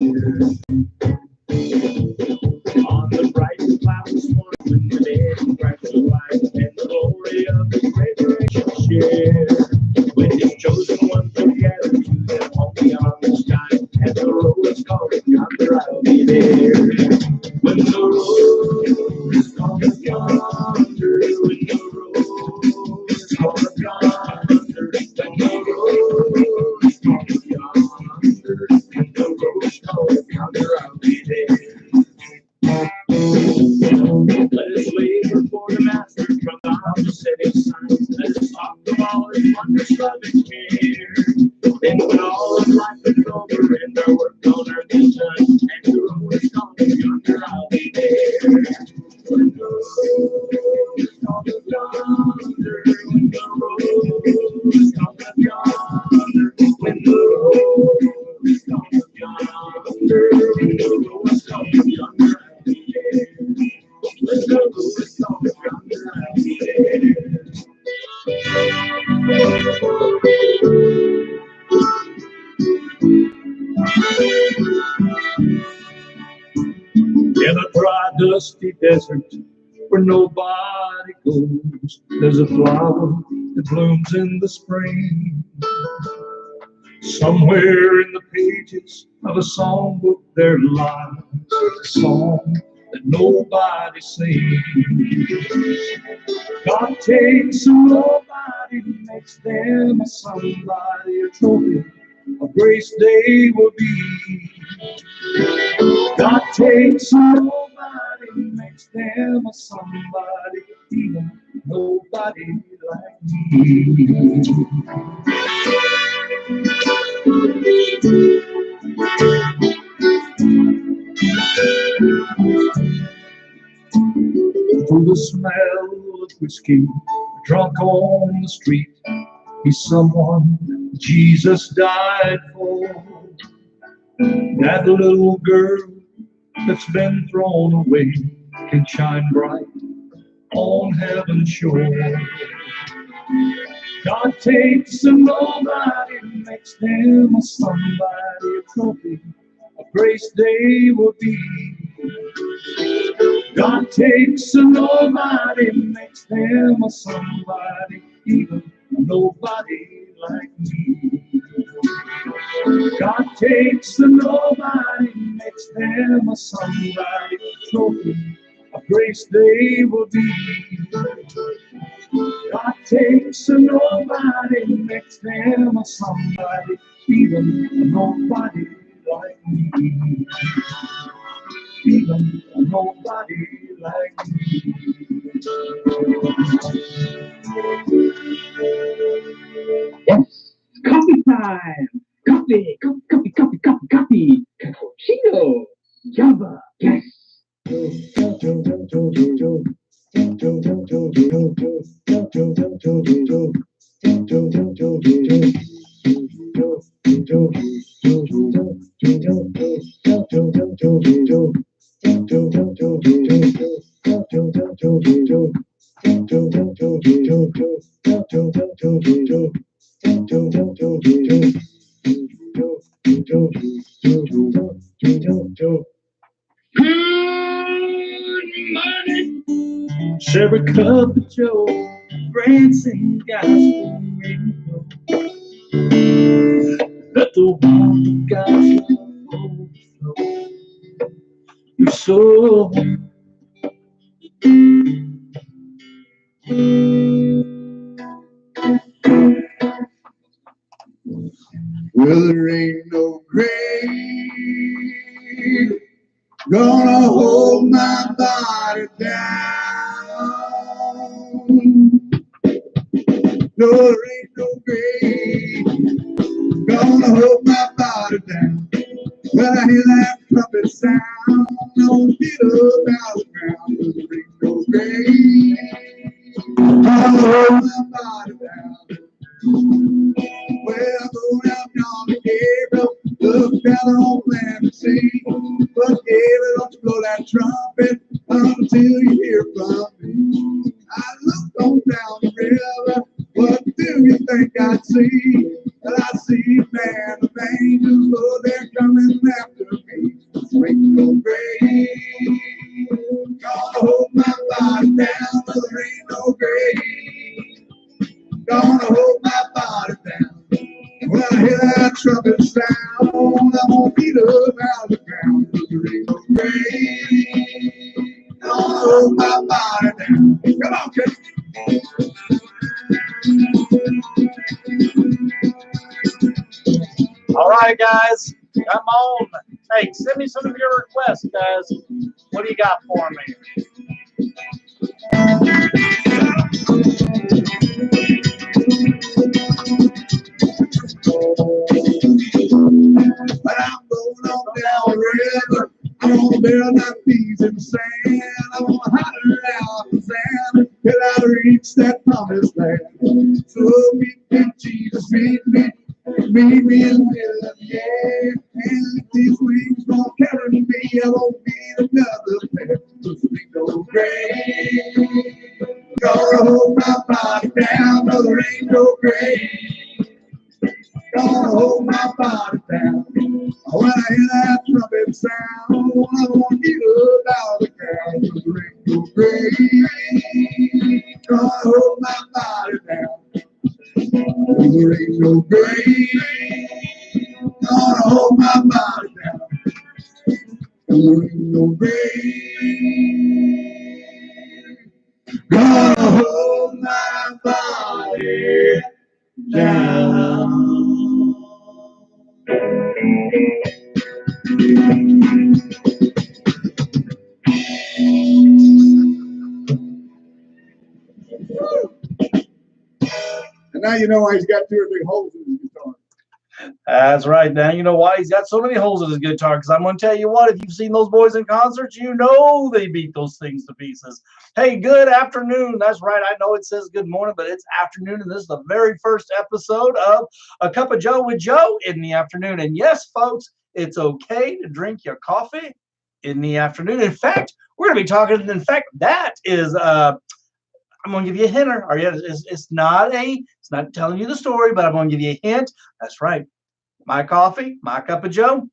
On the bright and cloudless morning when the dead crack the light and the glory of the resurrection share. When his chosen ones will gather to them home beyond the sky, and the road is calling yonder, I'll be there. When the road is calling yonder, when the road is calling yonder, when the road is calling yonder, when the road is calling yonder, I'll be there. Let us labor for the master from the house setting sun. Let us talk of all his wondrous love and care. Then when all of life is over and our work on earth is done, and the road is calling yonder, I'll be there. When the road is calling yonder, when the road is calling yonder, when the road is calling yonder, when the road is calling yonder, I'll be there. When the road is calling yonder, I'll be there. In a dry, dusty desert where nobody goes, there's a flower that blooms in the spring. Somewhere in the pages of a songbook there lies a song that nobody sings. God takes a nobody, makes them a somebody, a trophy of grace they will be. God takes a nobody, makes them a somebody, even nobody like me. Through the smell of whiskey, drunk on the street, he's someone Jesus died for. That little girl that's been thrown away can shine bright on heaven's shore. God takes a nobody, makes them a somebody, a trophy of grace they will be. God takes a nobody, makes them a somebody, even a nobody like me. God takes a nobody, makes them a somebody, trophy of grace they will be. God takes a nobody, makes them a somebody, even a nobody like me. Even a nobody like me. Yes, coffee time. Coffee, coffee, coffee, coffee, coffee, coffee. Cappuccino. Java. Yes. Serve a cup of Joe, Branson gospel radio. Let the water of gospel overflow your soul. Well, there ain't no grave gonna hold my body down. No, there ain't no grave gonna hold my body down. When I hear that trumpet sound, I'll get up out of the ground. There ain't no grave gonna hold my body down. Well, I'm going out on the Gabriel, look down on land and sea. But Gabriel, don't you blow that trumpet until you hear from me. I look on down the river, what do you think I see? Well, I see a band of angels, oh, they're coming after me. up out of the ground, 'cause there ain't no grave gonna hold my body down. Come on, kid. All right, guys, come on. Hey, send me some of your requests, guys. What do you got for me? But I'm going on down the river. I'm gonna build my feet in the sand. I'm gonna holler out the sand till I reach that promised land. So meet me, Jesus, meet me in the middle of the air. And if these wings won't carry me, I won't need another pair. Cause there ain't no grave gonna hold my body down. No, there ain't no grave gonna hold my body down. When I hear that trumpet sound, I wanna get up out of the ground. 'Cause there ain't no grave gonna hold my body down. There ain't no grave gonna hold my body down. There ain't no grave gonna hold my body down. And now you know why he's got 2 or 3 holes in his guitar. That's right. Now you know why he's got so many holes in his guitar. Because I'm going to tell you what, if you've seen those boys in concerts, you know they beat those things to pieces. Hey, good afternoon. That's right. I know it says good morning, but it's afternoon, and this is the very first episode of A Cup of Joe with Joe in the afternoon. And yes, folks, it's okay to drink your coffee in the afternoon. In fact, we're going to be talking. In fact, that is. I'm going to give you a hint. Are you? It's not telling you the story, but I'm going to give you a hint. That's right. My coffee, my cup of Joe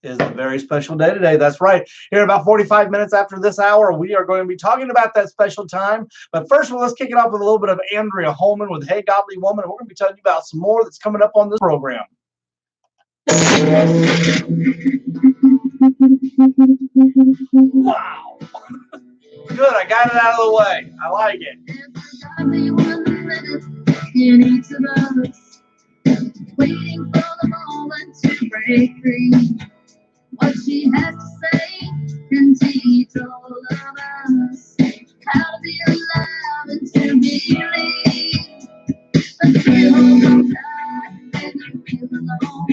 is a very special day today. That's right. Here, about 45 minutes after this hour, we are going to be talking about that special time. But first of all, let's kick it off with a little bit of Andrea Holman with Hey Godly Woman. And we're going to be telling you about some more that's coming up on this program. Wow. Good. I got it out of the way. I like it. In each of us, waiting for the moment to break free. What she has to say can teach all of us how to be alive and to believe. But you hold on tight when you feel alone.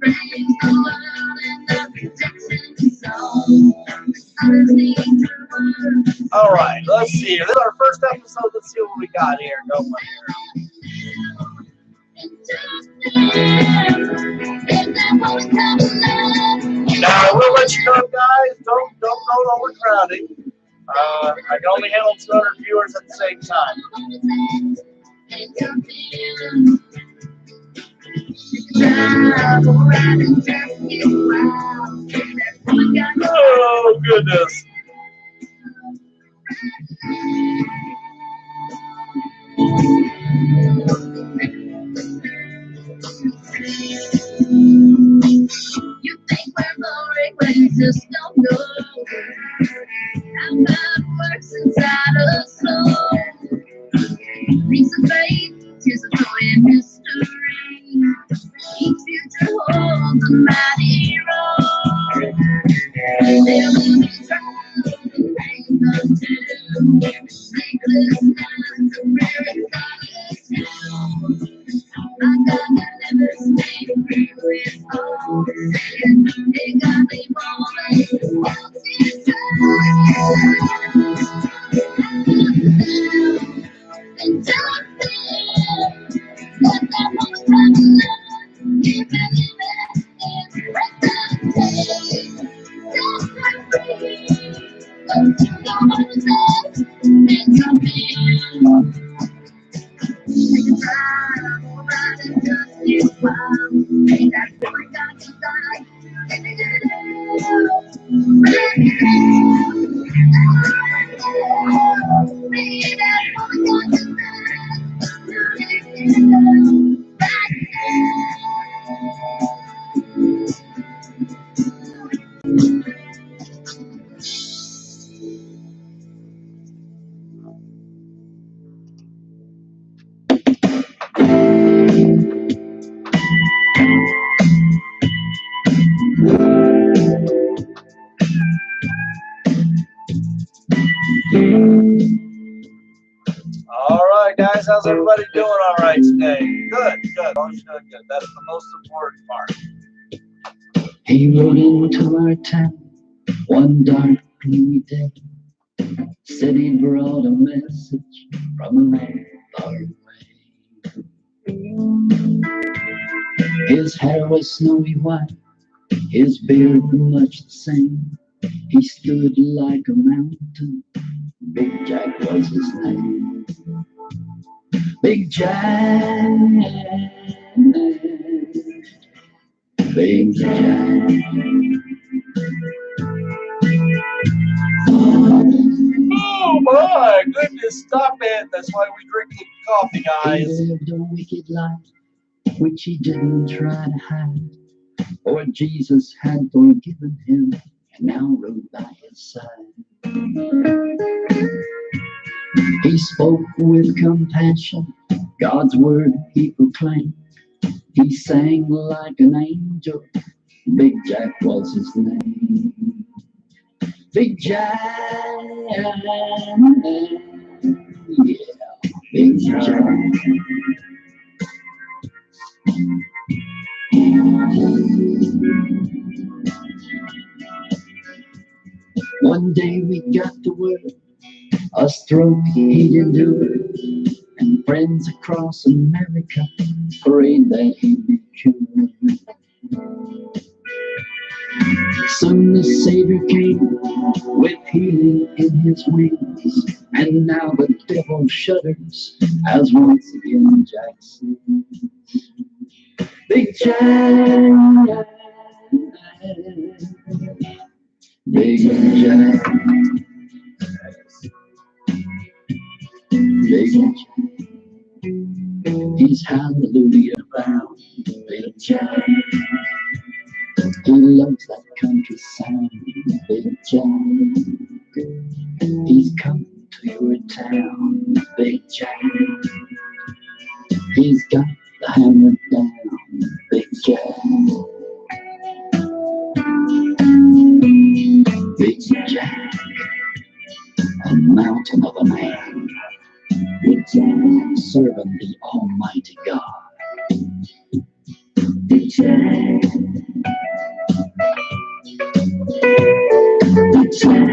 Praise the world and the protection song. All right, let's see here. This is our first episode. Let's see what we got here. Go for Now, I will let you know, guys, don't overcrowding. I can only handle 200 viewers at the same time. Oh, goodness. You think we're boring, but you just don't know how God works inside us. So, piece of faith, tears of joy and mystery. Each future holds a mighty role. There will be trials and pain until sleepless nights of weary silence. I got to never stay through it all. It got me falling. What's inside? And darkness. Let that woman come along. You can live it. Break the tape. Set her free. Don't you go on the set. And come in. Take a drive, all right, and just you smile. Hey, that boy got you die. Hey, that boy got you die. All right, guys, how's everybody doing all right today? Good, good. All doing good. That's the most important part. He rode into our town one dark gloomy day, said he brought a message from a land far away. His hair was snowy white, his beard much the same. He stood like a mountain, Big Jack was his name. Big Jack, Big Jack. Oh my goodness, stop it. That's why we drink the coffee, guys. He lived a wicked life, which he didn't try to hide. For Jesus had forgiven him and now rode by his side. He spoke with compassion, God's word he proclaimed. He sang like an angel, Big Jack was his name. Big Jack, yeah, Big Jack. One day we got the word, a stroke he'd endured, and friends across America prayed that he'd be cured. Soon the Savior came with healing in his wings, and now the devil shudders as once again Jack sings. Big Jack, Big Jack, Big Jack. He's hallelujah bound, Big Jack. He loves that country sound, Big Jack. He's come to your town, Big Jack. He's got the hammer down, Big Jack. Big Jack, a mountain of a man. Big Jack, serving the Almighty God. Big Jack. Big Jack.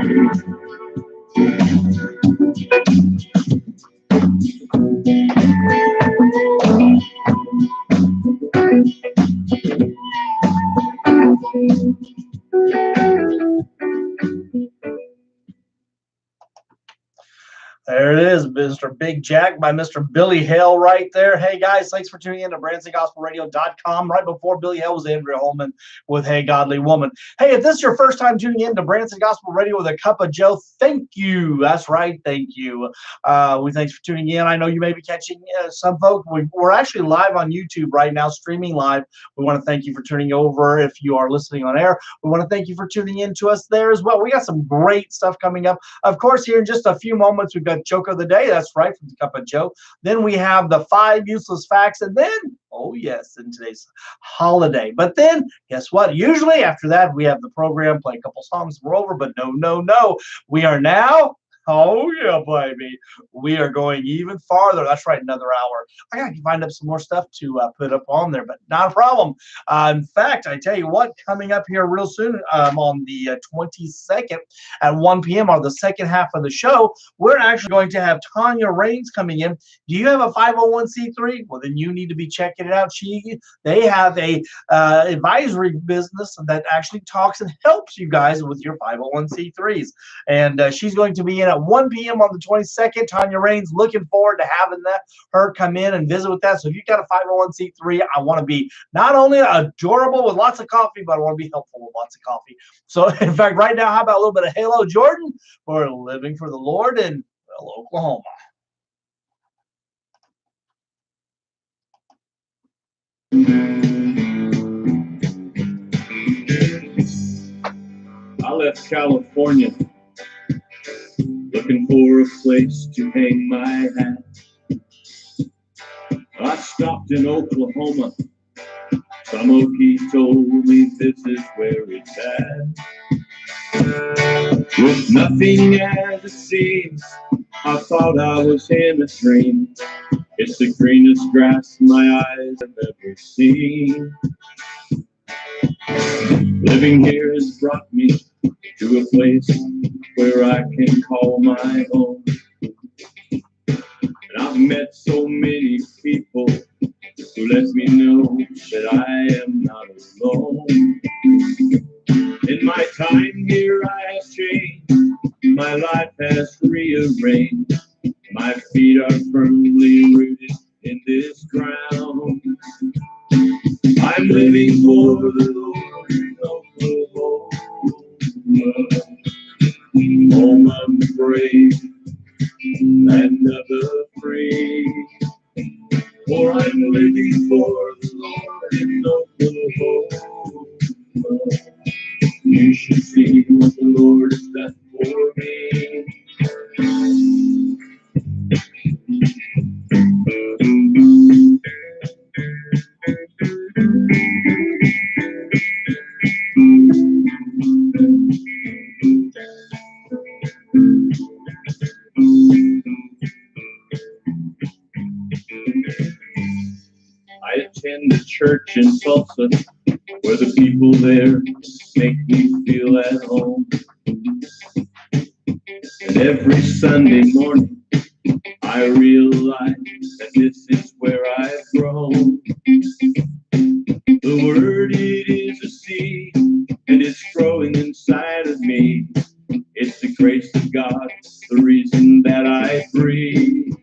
There it is, Mr. Big Jack by Mr. Billy Hale right there. Hey, guys, thanks for tuning in to BransonGospelRadio.com. Right before Billy Hale was Andrea Holman with Hey, Godly Woman. Hey, if this is your first time tuning in to Branson Gospel Radio with a Cup of Joe, thank you. That's right, thank you. Thanks for tuning in. I know you may be catching some folks. We're actually live on YouTube right now, streaming live. We want to thank you for tuning over. If you are listening on air, we want to thank you for tuning in to us there as well. We got some great stuff coming up. Of course, here in just a few moments, we've got Joke of the Day. That's right, from the Cup of Joe. Then we have the 5 useless facts, and then, oh yes, in today's holiday. But then, guess what? Usually after that, we have the program, play a couple songs, we're over. But no. We are now, oh yeah, baby, we are going even farther. That's right, another hour. I gotta find up some more stuff to put up on there, but not a problem. In fact, I tell you what, coming up here real soon, on the 22nd at 1 p.m. on the second half of the show, we're actually going to have Tanya Raines coming in. Do you have a 501c3? Well, then you need to be checking it out. They have a advisory business that actually talks and helps you guys with your 501c3s, and she's going to be in at 1 p.m. on the 22nd. Tanya Raines, looking forward to having her come in and visit with that. So if you've got a 501c3, I want to be not only adorable with lots of coffee, but I want to be helpful with lots of coffee. So in fact, right now, how about a little bit of Halo Jordan for Living for the Lord in Oklahoma. I left California looking for a place to hang my hat. I stopped in Oklahoma, He told me this is where it's at. With nothing as it seems, I thought I was in a dream. It's the greenest grass my eyes have ever seen. Living here has brought me to a place where I can call my own. And I've met so many people who let me know that I am not alone. In my time here I have changed, my life has rearranged. My feet are firmly rooted in this ground. I'm living for the Lord in Oklahoma, home of the brave, land of the free. For I'm living for the Lord in Oklahoma. You should see what the Lord has done for me. I attend a church in Tulsa where the people there make me feel at home. And every Sunday morning I realize that this is where I've grown. The word, it is a seed, and it's growing inside of me. It's the grace of God, the reason that I breathe.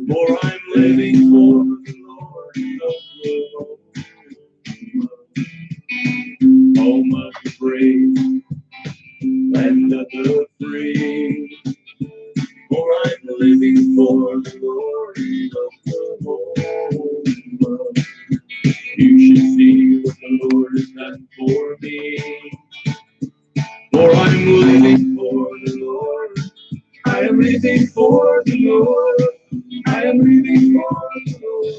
For I'm living for the Lord in Oklahoma, home of the brave, land of the free. For I'm living for the Lord in Oklahoma. You should see what the Lord has done for me. For I'm living for the Lord. I am living for the Lord. I am living for the Lord.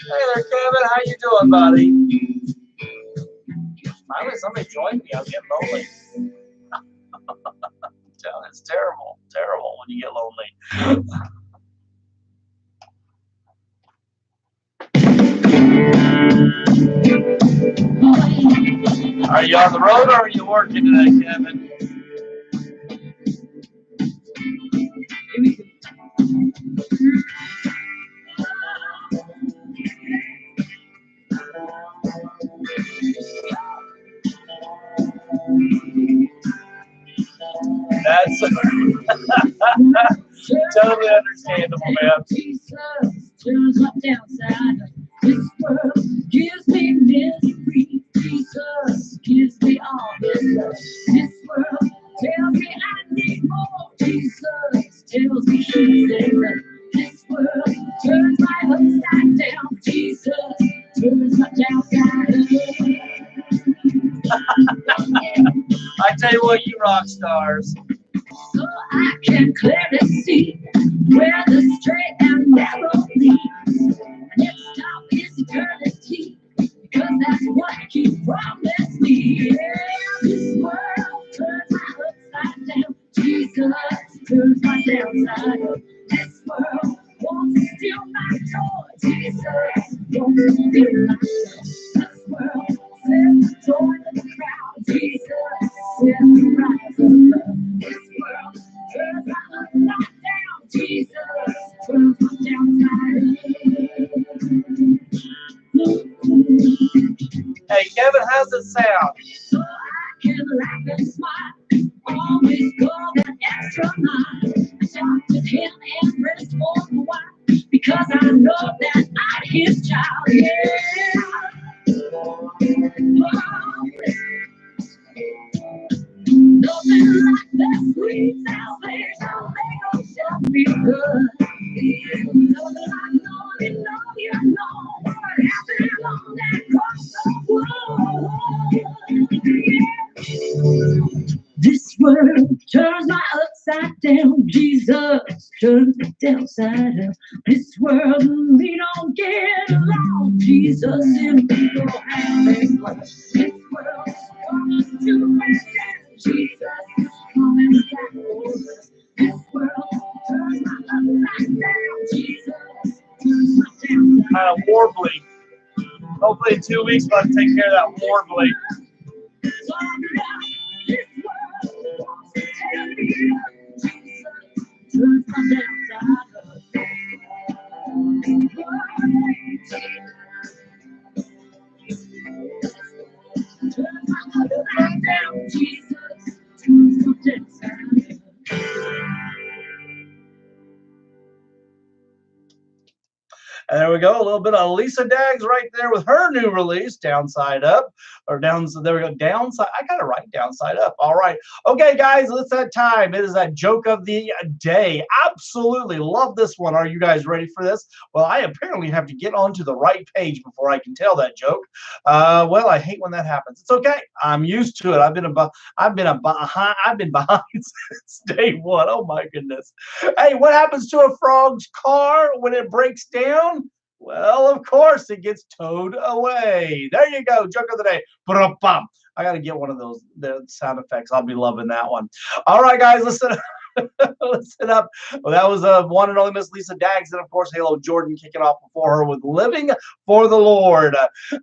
Hey there, Kevin. How you doing, buddy? Finally, somebody joined me. I'm getting lonely. It's terrible, terrible when you get lonely. Are you on the road or are you working today, Kevin? That's totally understandable, man. Jesus turns up downside. This world gives me misery. Jesus gives me all his love. This world tells me I need more. Jesus tells me she's in love. This world turns my upside down. Jesus turns my downside up. I tell you what, you rock stars. So I can clearly see where the straight and narrow leads. Next stop is eternity, because that's what He promised me. Yeah, this world turns my upside down. Jesus turns my downside up. This world wants to steal my joy. Jesus wants to steal my joy. This world says join the crowd. Jesus says rise up. This world turns my upside down. Jesus turns my downside up. Hey, Kevin, how's it sound? So I can laugh and smile. Always go that extra mile. I talk to Him and rest for a while, because I know that I'm His child. Yeah. Nothing like the sweet salvation. They gon' show me good. Nothing like knowing, you know what happened on that cross of wood. Yeah. turns my upside down. Jesus turns my downside up. This world and me don't get along. Jesus and me don't have a plan. This world's coming to my down. Jesus is coming back for us. This world turns my upside down. Jesus turns my downside Kind of warbly. Hopefully in 2 weeks we'll take care of that warbly. And there we go, a little bit of Lisa Daggs right there with her new release, Downside Up, or down. There we go, Downside. I got it right, Downside Up. All right, okay, guys, it's that time. It is that joke of the day. Absolutely love this one. Are you guys ready for this? Well, I apparently have to get onto the right page before I can tell that joke. Well, I hate when that happens. It's okay. I'm used to it. I've been behind since day one. Oh my goodness. Hey, what happens to a frog's car when it breaks down? Well, of course, it gets towed away. There you go. Joke of the day. Ba-dum-bum. I got to get one of those sound effects. I'll be loving that one. All right, guys, listen up. Listen up. Well, that was one and only Miss Lisa Daggs. And, of course, Halo Jordan kicking off before her with Living for the Lord.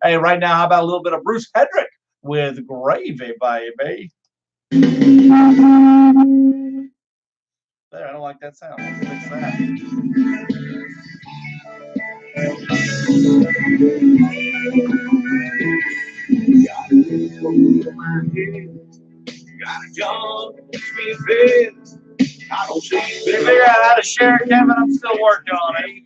Hey, right now, how about a little bit of Bruce Hedrick with Gravy, baby? There, I don't like that sound. Let's fix that. Got a job, me fed. I don't see You figure out how to share it, Kevin? I'm still working on it.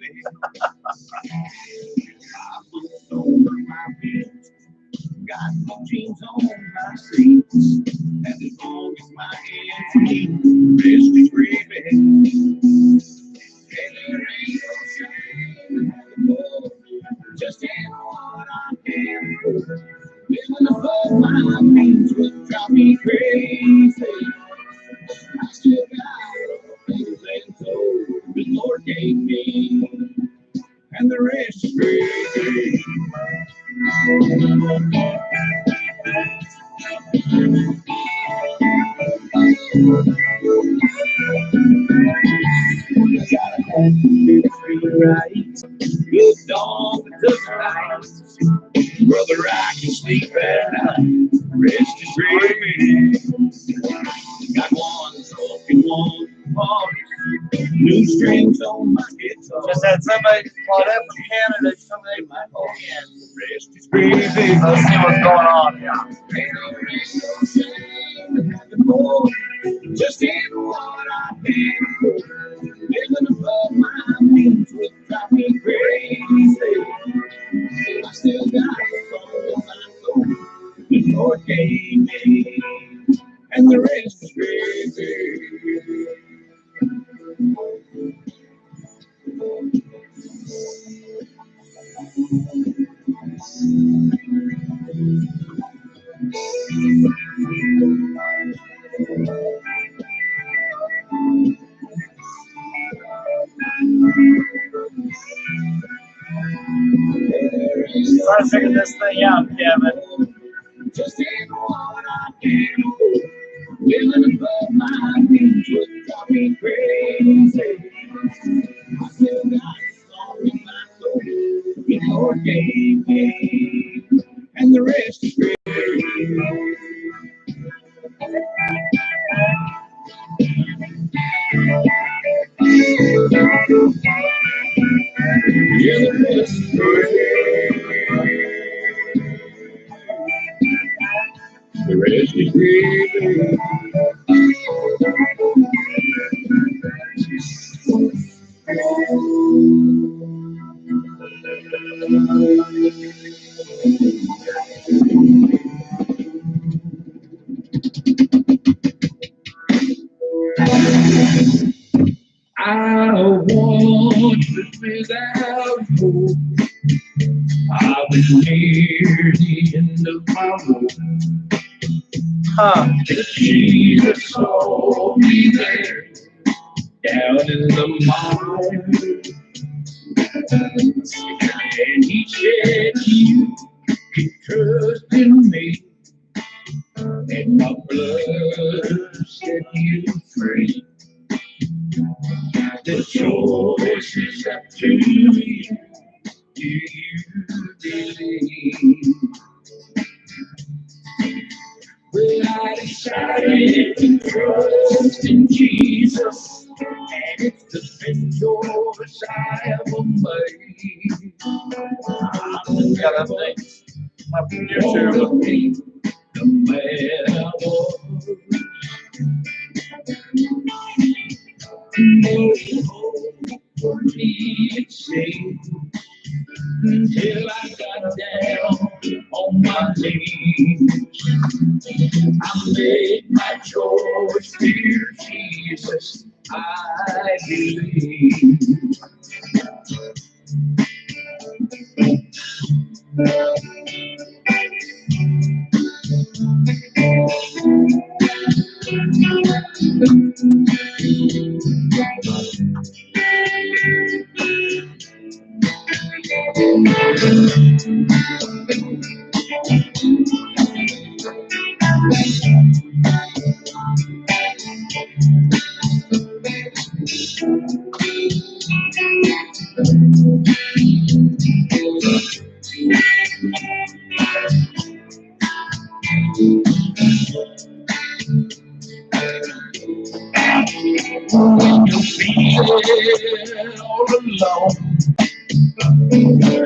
Got no jeans on my seats, and as long as my hands keep rest is gravy. And there ain't no shame in the just in what I can afford. Living above my means would drive me crazy. I still got things and told the Lord gave me, and the rest is gravy. Gotta have to feel right. Good dog that doesn't bite. Brother, I can sleep at night. Rest is gravy. Got one truck and one car. New strings on my guitar. Just had somebody called up from Canada. Somebody might call in. Rest is gravy. Let's see what's going on here. Just in what I can afford. Living above my means would drive me crazy. I still got a song in my soul the Lord gave me, and the rest is gravy. Try to figure this thing out, Kevin. Just in what I can afford. Living above my means would drive me crazy. I still got a song in my soul the Lord gave me, and the rest is gravy. Yeah, the rest is gravy. The rest is gravy. I want without hope. I was near the end of my rope. Jesus saw me there, down in the mire, and he said, you can trust in me, and my blood set you free. The choice is up to you. Do you believe? Well, I decided to trust in Jesus, and it's the best choice I ever made. I'm gonna make my future be the man I was. No hope for me, it seemed, until I got down on my knees. I made my choice, dear Jesus, I believe. When you feel all alone,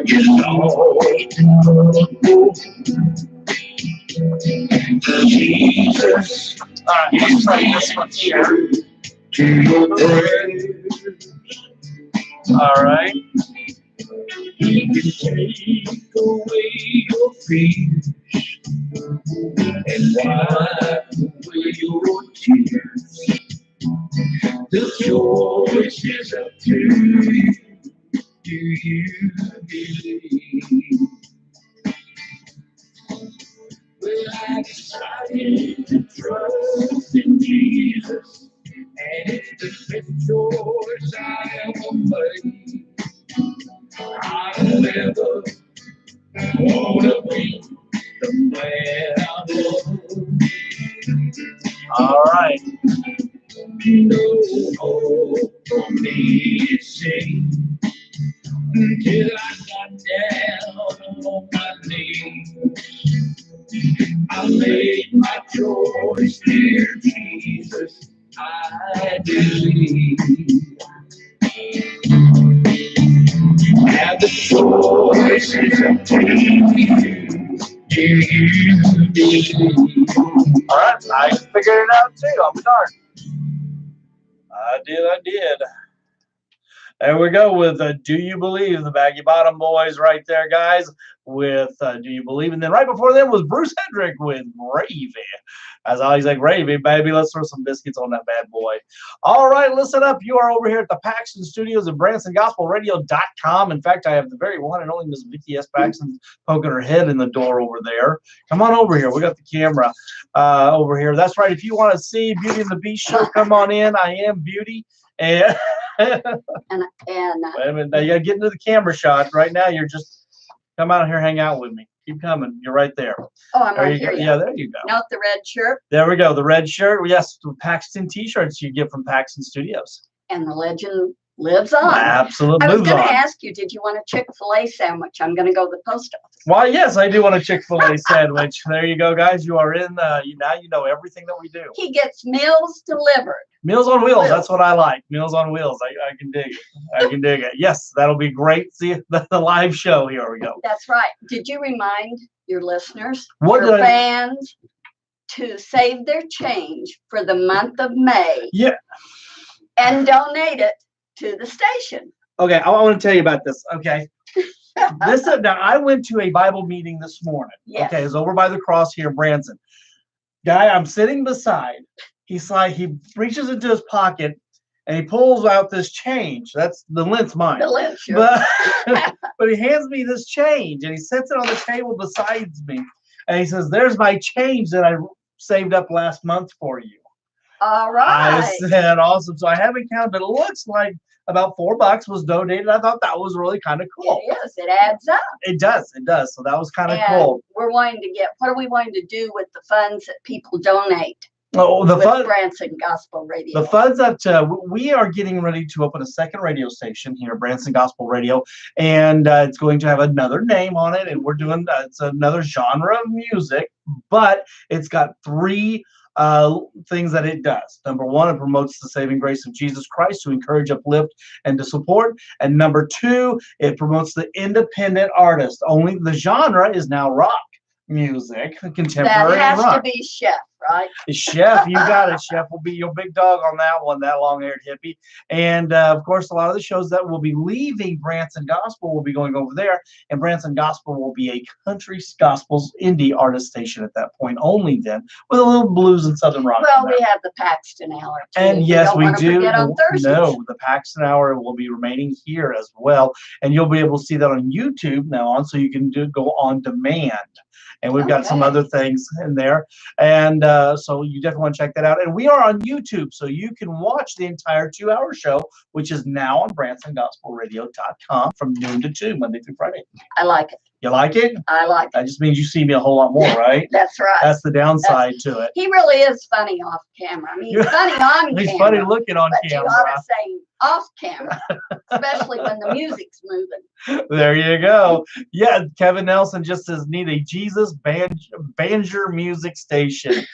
you're lost in Jesus, is answer to your prayers. All right. He can take away your fears and wipe away your tears. The choice is up to you. Do you believe? Well, I decided to trust in Jesus, and it's the best choice I ever made. I'll never wanna be the man I was. All right. No hope for me, it seemed, until I got down on my knees. I made my choice, dear Jesus, I believe. Now the choice is up to you. Do you believe? All right. I figured it out too. I'm darned. I did. There we go with Do You Believe, the Baggy Bottom Boys right there, guys, with Do You Believe? And then right before them was Bruce Hendrick with Gravy. As I always say, gravy, baby. Let's throw some biscuits on that bad boy. All right, listen up. You are over here at the Paxton Studios at BransonGospelRadio.com. In fact, I have the very one and only Miss Vicki S. Paxton poking her head in the door over there. Come on over here. We got the camera over here. That's right. If you want to see Beauty and the Beast show, come on in. I am Beauty. And wait a minute, now you gotta get into the camera shot. Right now, you're just come out here, hang out with me. Keep coming. You're right there. Oh, I'm right here. Yeah, there you go. Note the red shirt. There we go. The red shirt. Yes, the Paxton T-shirts you get from Paxton Studios. And the legend lives on. Absolutely. I was going to ask you, did you want a Chick-fil-A sandwich? I'm going to go to the post office. Why, yes, I do want a Chick-fil-A sandwich. There you go, guys. You are in. Now you know everything that we do. He gets meals delivered. Meals on Wheels. That's what I like. Meals on Wheels. I can dig it. I can dig it. Yes, that'll be great. See the live show. Here we go. That's right. Did you remind your listeners, your fans, to save their change for the month of May? Yeah. And donate it to the station. Okay, I want to tell you about this. Okay. Now I went to a Bible meeting this morning. Yes. Okay, it's over by the cross here in Branson. Guy I'm sitting beside, he reaches into his pocket and he pulls out this change. That's the lint's mine. The lint, sure. But he hands me this change and he sets it on the table beside me. And he says, "There's my change that I saved up last month for you. All right. I said awesome. So I haven't counted, but it looks like about $4 was donated. I thought that was really kind of cool. It is. It adds up. It does. It does. So that was kind of And cool. we're wanting to get, what are we wanting to do with the funds that people donate? Oh, the fun. Branson Gospel Radio. The funds that we are getting ready to open a second radio station here, Branson Gospel Radio, and it's going to have another name on it, and we're doing it's another genre of music, but it's got three things that it does. Number one, it promotes the saving grace of Jesus Christ to encourage, uplift, and to support. And number two, it promotes the independent artist. Only the genre is now rock music, contemporary that has rock. To be Chef, right? Chef, you got it. Chef will be your big dog on that one, that long-haired hippie. And of course, a lot of the shows that will be leaving Branson Gospel will be going over there, and Branson Gospel will be a country gospels indie artist station at that point only, then with a little blues and southern rock. Well, we have the Paxton Hour too. And yes, we do. On Thursdays. No, the Paxton Hour will be remaining here as well, and you'll be able to see that on YouTube now on, so you can go on demand. And we've got some other things in there. And so you definitely want to check that out. And we are on YouTube, so you can watch the entire 2-hour show, which is now on BransonGospelRadio.com from noon to 2, Monday through Friday. I like it. You like it? I like it. That just means you see me a whole lot more, right? That's right. That's the downside to it. He really is funny off camera. I mean, he's funny on camera. He's funny looking on camera. You ought to say off camera, especially when the music's moving. There you go. Yeah, Kevin Nelson just says, need a Jesus Banjer music station.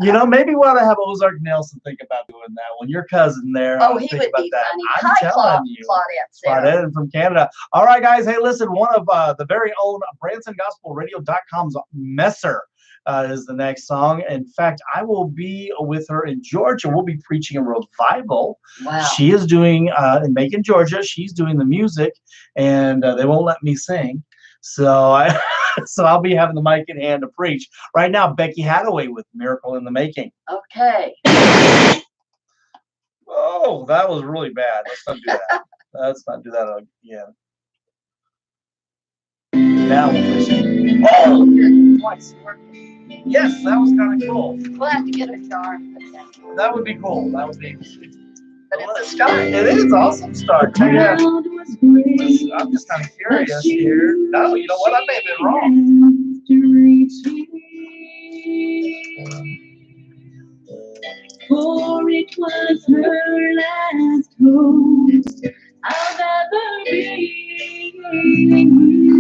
You know, maybe we ought to have Ozark Nelson think about doing that one. Your cousin there. Oh, he would be funny. I'm telling you. Claudette from Canada. All right, guys. Hey, listen, one of the very own BransonGospelRadio.com's Messer is the next song. In fact, I will be with her in Georgia. We'll be preaching a revival. Wow. She is doing, in Macon, Georgia, she's doing the music, and they won't let me sing. So so I'll be having the mic in hand to preach. Right now, Becky Hathaway with Miracle in the Making. Okay. Oh, that was really bad. Let's not do that. Let's not do that again. Now we'll listen. Oh, your voice working. Yes, that was kind of cool. We'll have to get a jar. That would be cool. That would be. But it's a start. It is awesome start. Yeah. I'm just kind of curious here. No, you know what? I may have been wrong. For it was her last hope I'll ever be.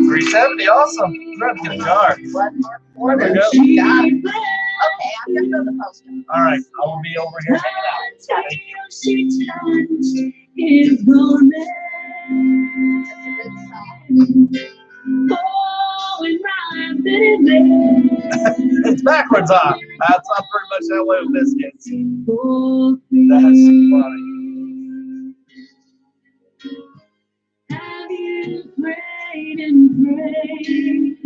370, awesome. We're going to get a jar. One There we more. go. Got it. Okay, I'm going to go to the post. All right, I will be over here hanging out. Thank you. She touched his romance. Oh, and right It's backwards on. That's not pretty much that way with biscuits. there. That's funny. Have you prayed and prayed,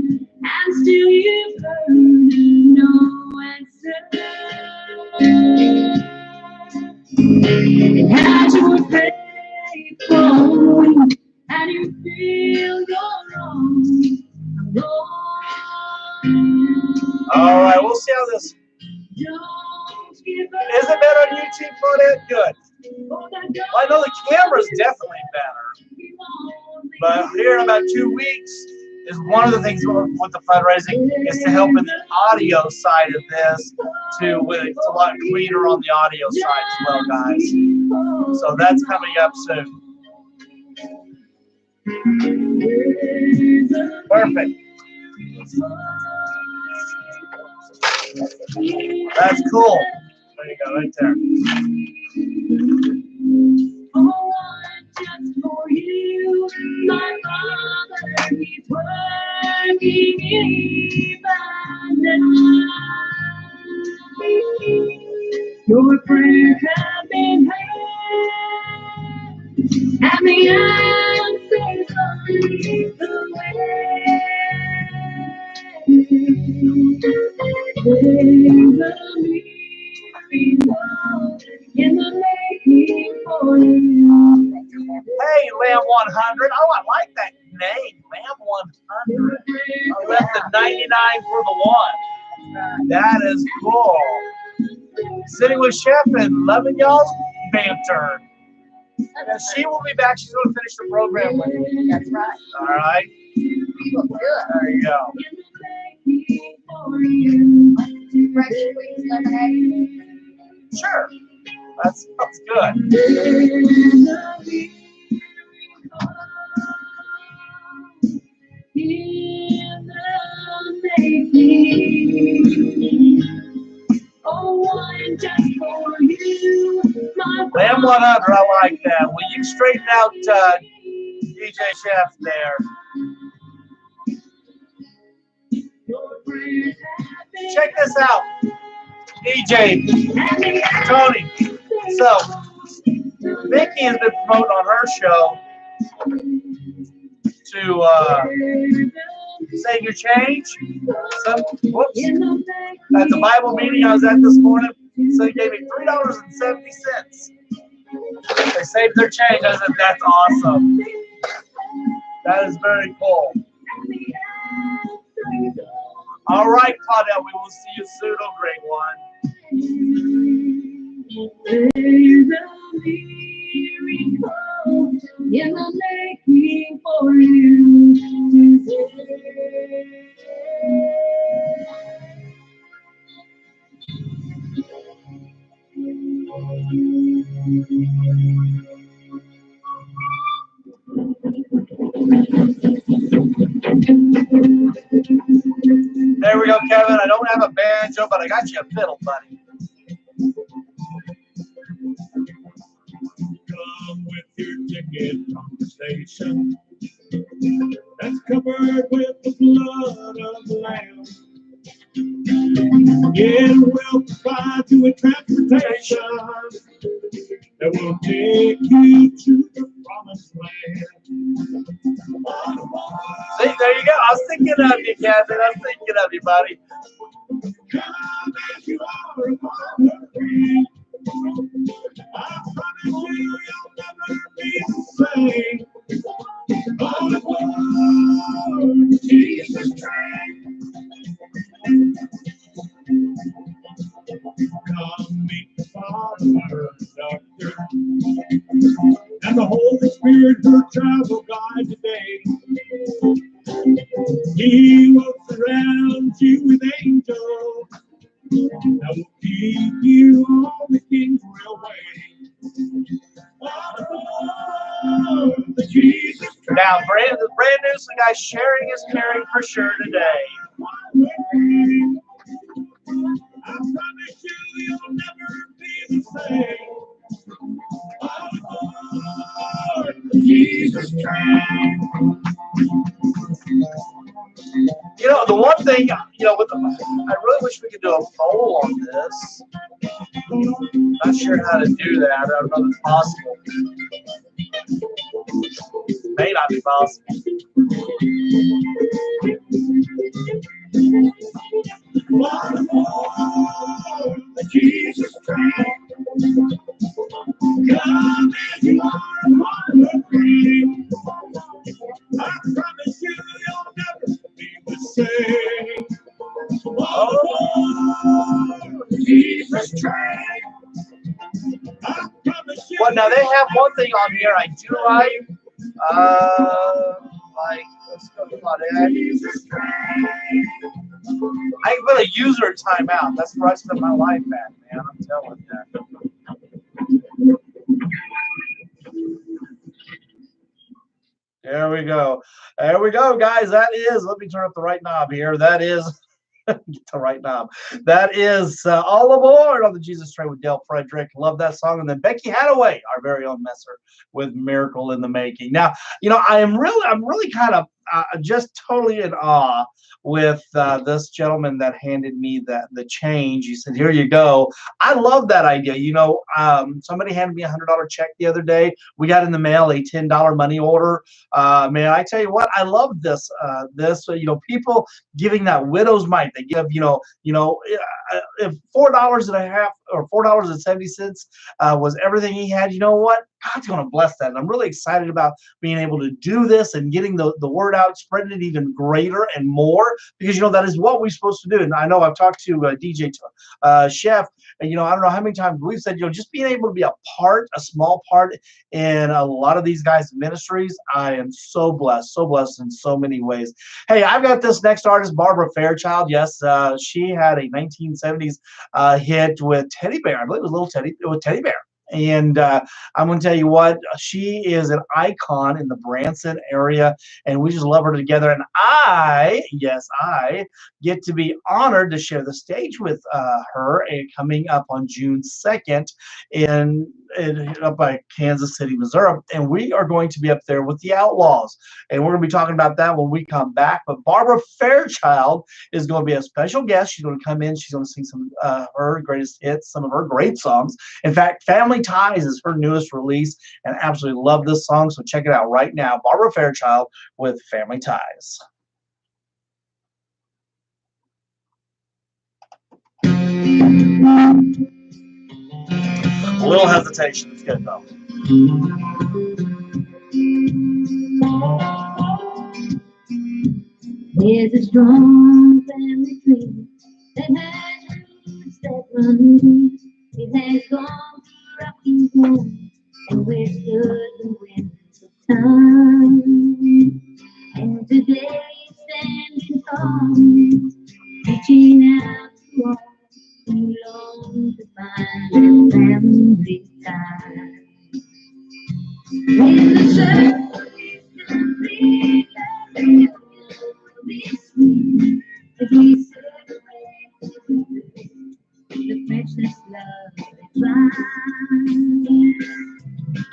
and still you've heard no answer? Had your faith growing, and you feel you're wrong, All right, we'll see how this. Don't give up. Is it better on YouTube, Claudette? Good. Well, I know the camera's definitely better. But here in about 2 weeks is one of the things with the fundraising is to help in the audio side of this too. It's a lot cleaner on the audio side as well, guys. So that's coming up soon. Perfect. That's cool. There you go, right there. Oh, just for you, my Father, He's working even now. Your prayer has been heard, and the answer's on the way. There's a miracle in the making for you. Hey, Lamb 100. Oh, I like that name, Lamb 100. I left the 99 for the 1. That is cool. Sitting with Chef and loving y'all's banter. And she will be back. She's going to finish the program with me. That's right. All right. You look good. There you go. Fresh squeezed lemonade. Sure. That sounds good. Lamb one under. I like that. Will you straighten out DJ Chef there? Check this out. DJ, Tony. So, Vicky has been promoting on her show to Save Your Change. Whoops. At the Bible meeting I was at this morning, so they gave me $3.70. They saved their change. I said, that's awesome. That is very cool. All right, Claudette, we will see you soon, oh great one. In the making for you today. There we go, Kevin. I don't have a banjo, but I got you a fiddle, buddy. Come with your ticket conversation that's covered with the blood of the Lamb. Yeah, we'll provide you with transportation that will take you to the promised land. See, there you go. I was thinking of you, Kevin. I was thinking of you, buddy. Come as you are upon the free. I promise you, you'll never be the same. On aboard Jesus train. Come meet the Father, Doctor, and the Holy Spirit, your travel guide today. He will surround you with angels that will keep you on the King's railway. Oh, the Jesus Now, the brand new guy sharing is caring for sure today. I promise you, you'll never be the same. Oh, Jesus train. You know, the one thing, you know, I really wish we could do a poll on this. Not sure how to do that. I don't know if it's possible. May not be possible. Oh, the Jesus train. Come as you are upon the free. I promise you, you'll never be the same. Oh, Jesus train. I promise you. Well, now they have one thing on here I do like. Let's go to Jesus train. I can put a user timeout. That's where I spend my life at, man. I'm telling you. There we go. There we go, guys. That is, let me turn up the right knob here. That is, get the right knob. That is All Aboard on the Jesus Train with Dale Frederick. Love that song. And then Becky Hadaway, our very own messer, with Miracle in the Making. Now, you know, I'm really kind of just totally in awe with this gentleman that handed me the change. He said, here you go. I love that idea. You know, somebody handed me a $100 check the other day. We got in the mail a $10 money order. Man, I tell you what, I love this. You know, people giving that widow's mite. They give, if $4.50 or $4.70 was everything he had, you know what? God's going to bless that. And I'm really excited about being able to do this and getting the word out, spreading it even greater and more, because, that is what we're supposed to do. And I know I've talked to DJ Chef, and, I don't know how many times we've said, just being able to be a small part in a lot of these guys' ministries. I am so blessed in so many ways. Hey, I've got this next artist, Barbara Fairchild. Yes, she had a 1970s hit with Teddy Bear. I believe it was Little Teddy, with Teddy Bear. And I'm going to tell you what, she is an icon in the Branson area, and we just love her together. And I get to be honored to share the stage with her coming up on June 2nd up by Kansas City, Missouri. And we are going to be up there with the Outlaws. And we're going to be talking about that when we come back. But Barbara Fairchild is going to be a special guest. She's going to come in. She's going to sing some her greatest hits, some of her great songs. In fact, Family Ties is her newest release, and I absolutely love this song. So check it out right now. Barbara Fairchild with Family Ties. A little hesitation. It's good, though. There's a strong family tree that has roots that run deep. It has gone through rocky ground and withstood the winds of time. And today it's standing tall, reaching out to all who long to find their family time. In the circle is complete, if we celebrate the precious love we find,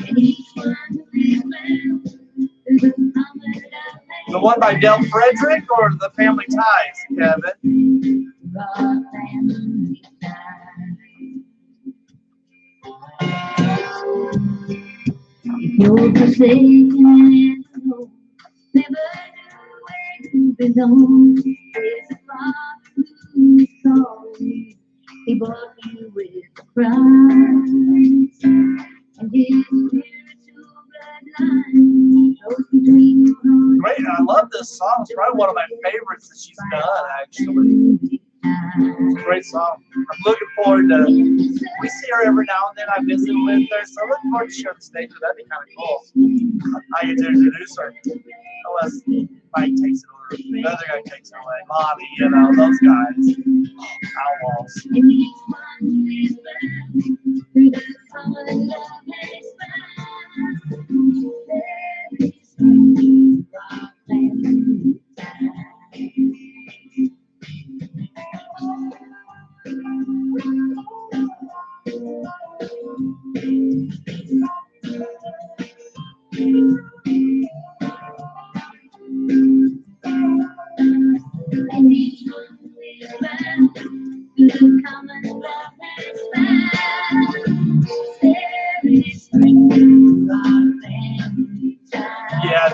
and each one is found through the common love. The one by Del Frederick or the Family Ties, Kevin? Our family ties. If you're forsaken and alone, never knew where you belong, there's a Father who's calling. He bought you with a price, and his spiritual bloodline flows between your heart. Great, I love this song. It's probably one of my favorites that she's done, actually. It's a great song. I'm looking forward to. We see her every now and then. I visit with her, so I'm looking forward to sharing the stage with her. That'd be kind of cool. I get to introduce her. Unless Mike takes it over, the other guy takes it away. Mommy, those guys. Outlaws. And each one is bound to the common love that's found. There is strength in our family ties. Yeah,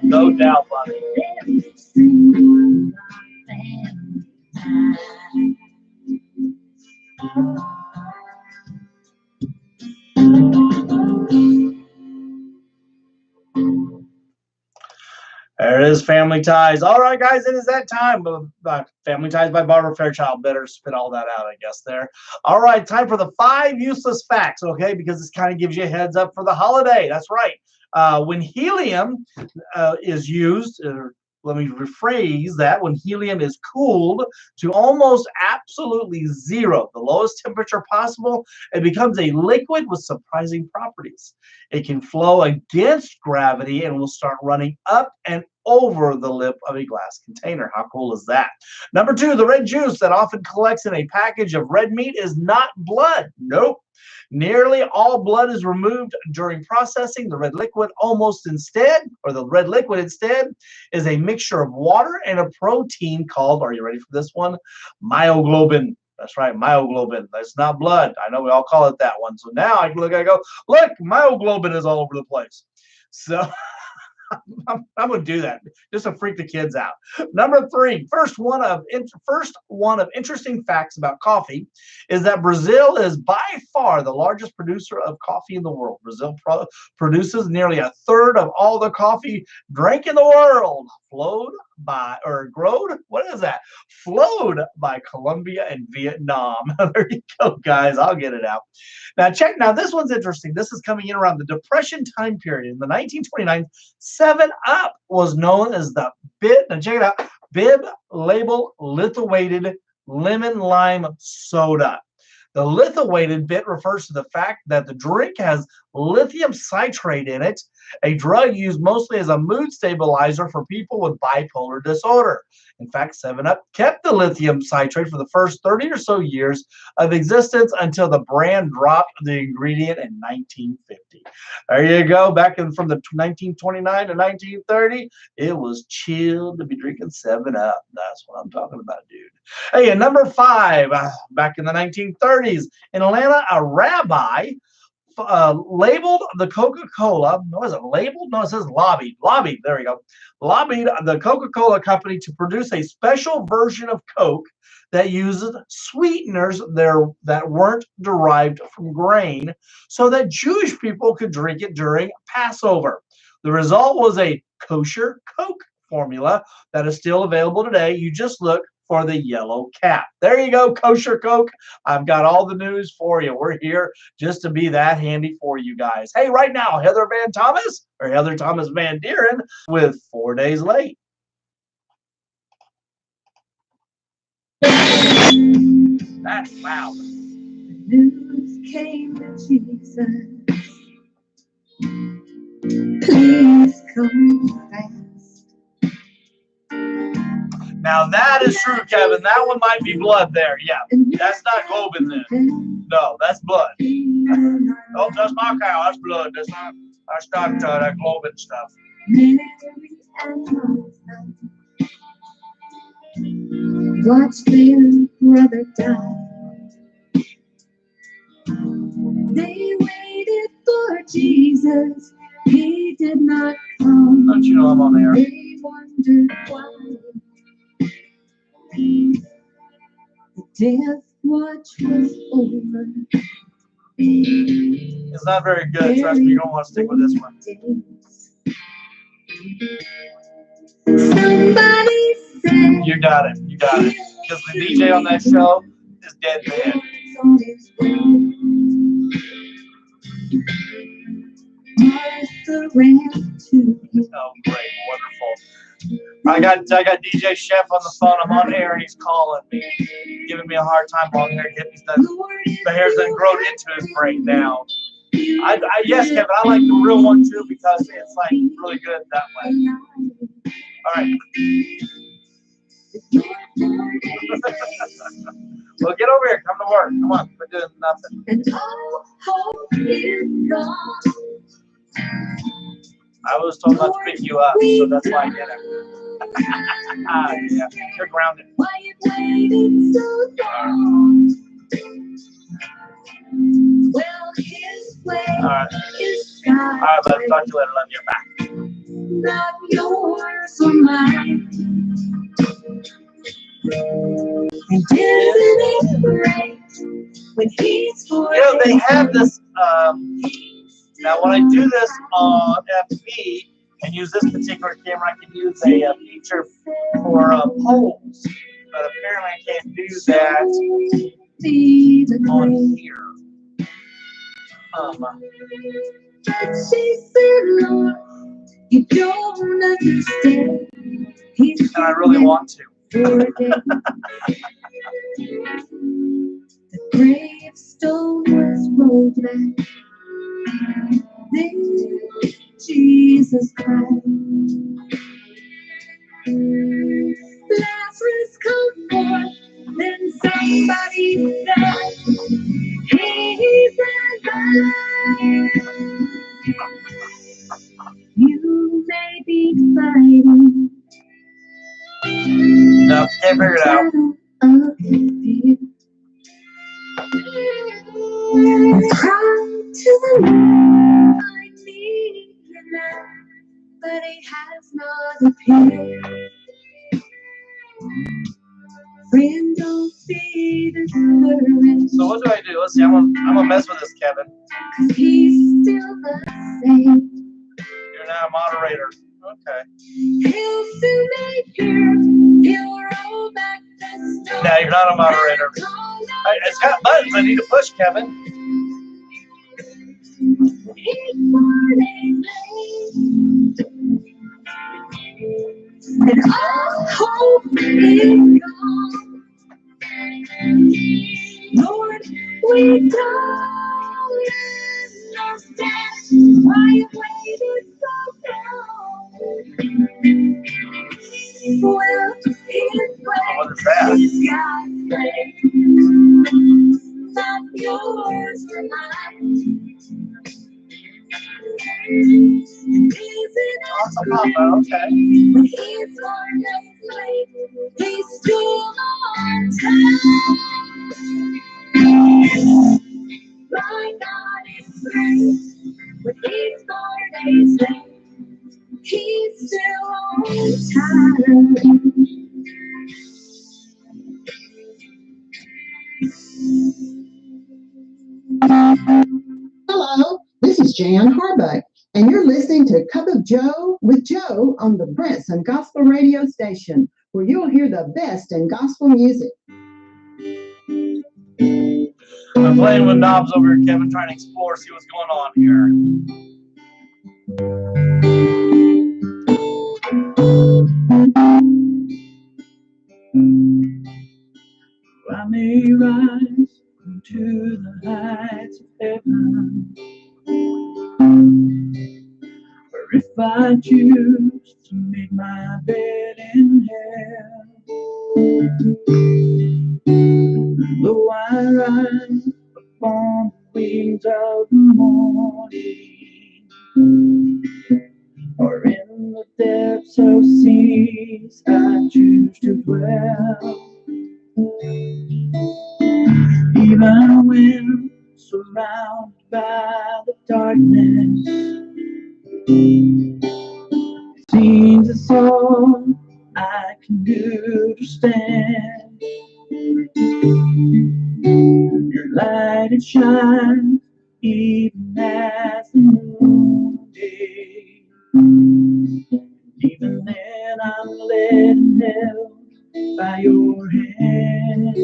no doubt, buddy. There is strength in our family ties. There it is, Family Ties. All right, guys, it is that time. Family Ties by Barbara Fairchild. Better spit all that out, I guess, there. All right, time for the 5 useless facts, okay, because this kind of gives you a heads up for the holiday. That's right. When helium is used, let me rephrase that, when helium is cooled to almost absolutely zero, the lowest temperature possible, it becomes a liquid with surprising properties. It can flow against gravity and will start running up and over the lip of a glass container. How cool is that? Number 2, the red juice that often collects in a package of red meat is not blood. Nope. Nearly all blood is removed during processing. The red liquid instead is a mixture of water and a protein called, are you ready for this one? Myoglobin. That's right, myoglobin. That's not blood. I know we all call it that one. So now I can look, I go, look, myoglobin is all over the place. So I'm going to do that just to freak the kids out. Number 3, first one of interesting facts about coffee is that Brazil is by far the largest producer of coffee in the world. Brazil produces nearly a third of all the coffee drank in the world, flowed by Colombia and Vietnam. There you go, guys. I'll get it out. Now this one's interesting. This is coming in around the Depression time period. In the 1929, 7-Up was known as the bib label lithoated lemon lime soda. The lithoated bit refers to the fact that the drink has lithium citrate in it, a drug used mostly as a mood stabilizer for people with bipolar disorder. In fact, 7-Up kept the lithium citrate for the first 30 or so years of existence until the brand dropped the ingredient in 1950. There you go. From the 1929 to 1930, it was chill to be drinking 7-Up. That's what I'm talking about, dude. Hey, and number 5, back in the 1930s, in Atlanta, a rabbi labeled the Coca-Cola. Was it labeled? No, it says lobbied. Lobbied. There you go. Lobbied the Coca-Cola company to produce a special version of Coke that uses sweeteners that weren't derived from grain, so that Jewish people could drink it during Passover. The result was a kosher Coke formula that is still available today. You just look for the yellow cap. There you go, kosher Coke. I've got all the news for you. We're here just to be that handy for you guys. Hey, right now, Heather Thomas Van Deeren with 4 Days Late. That's loud. News came to Jesus. Please come fast. Now that is true, Kevin. That one might be blood there. Yeah, that's not Globin then. No, that's blood. Oh, that's my cow. That's blood. That's not that Globin stuff. Watch their brother die. They waited for Jesus. He did not come. Don't you know I'm on air? They wondered why. The death watch was over. It's not very good. Trust me, you don't want to stick with this one. Somebody said you got it. Because the DJ on that show is dead man. Martha ran to him. Oh, great, wonderful. I got DJ Chef on the phone. I'm on air and he's calling me, giving me a hard time. Long hair hippies. The hair's done grown into his brain now. Yes, Kevin, I like the real one too because it's like really good that way. All right. Well, get over here. Come to work. Come on. We're doing nothing. And all hope is gone. I was told not to pick you up, so that's why I did it. Yeah, you're grounded. Why you waited so long? Well, his way is God. All right, buddy. Talk to you later. Love you. Bye. Not yours or mine. And isn't it great when he's for you know, they have this, now when I do this on FB and use this particular camera, I can use a feature for polls, but apparently I can't do that on here. She said, Lord, you don't understand. And I really want to. The gravestone was rolled back. Then Jesus cried. Lazarus, come forth. Then somebody said, he's alive. You may be fighting. No, can't figure it out. Cry to the Lord, I need you now, but Nobody has no appeal. Friends don't see the difference. So what do I do? Let's see. I'm gonna mess with this, Kevin. 'Cause he's still the same. You're now a moderator. Okay. He'll soon make yours. He'll roll back the stone. No, you're not a moderator. It's got buttons I need to push, Kevin. He's 4 days late. And all hope is gone. Lord, we don't understand why you waited so long. Well, his What is that? grace is God's grace, not yours or mine. Oh, it's a papa. Okay. He's on his way. He's still on time. My God is great. When he's 4 days late, he's still on time. Hello, this is Jan Harbuck, and you're listening to Cup of Joe with Joe on the Branson Gospel Radio Station, where you'll hear the best in gospel music. I'm playing with knobs over here, Kevin, trying to explore, see what's going on here. I may rise to the heights of heaven, or if I choose to make my bed in hell, though I rise upon the wings of the morning, or in the depths of seas I choose to dwell. Even when surrounded by the darkness, it seems it's all I can do to stand. Your light it shines even as the noonday. Even then I'm led and held by your hand.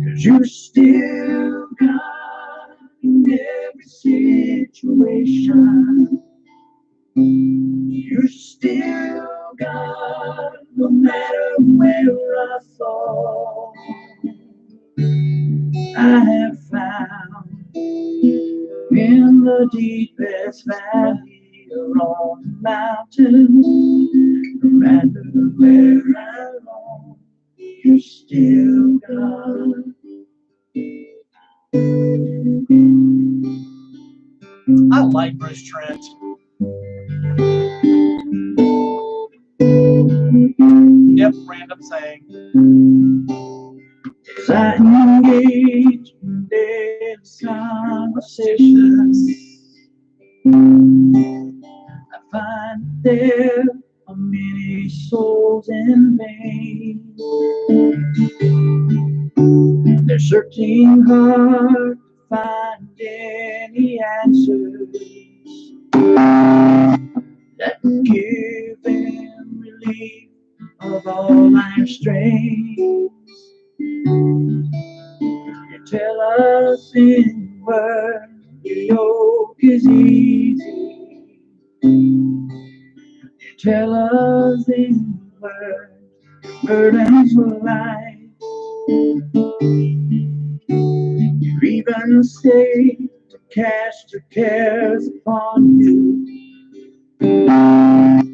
'Cause you're still God in every situation. You're still God no matter where I fall. I have found in the deepest valley or on the mountains, no matter where I roam, you're still God. I like Bruce Trent. Yep, random saying. As I engage in daily conversations, I find there are many souls in vain. They're searching hard to find any answers that will give them relief of all life's strain. You tell us in your word your yoke is easy. You tell us in your word burdens were light. You even say to cast your cares upon you.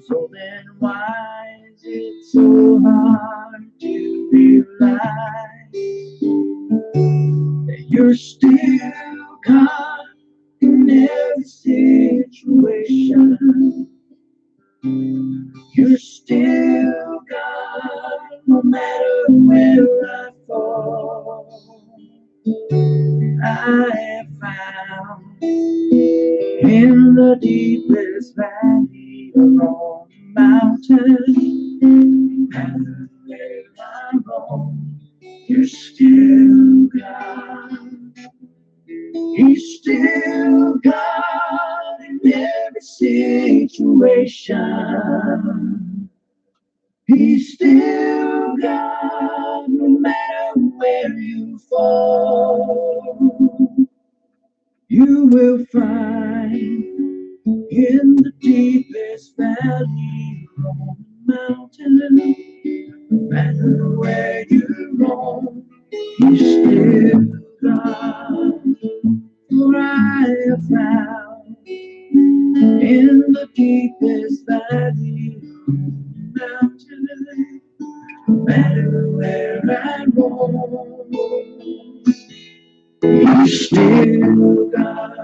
So then why is it so hard to realize that you're still God in every situation? You're still God no matter where I fall. I have found In the deepest valley along the mountain, and where I roam, you're still God. He's still God in every situation. He's still God no matter where you fall. You will find in the deepest valley on the mountain, no matter where you roam, He's still God. For I have found in the deepest valley on the mountain, no matter where I roam, He's still God.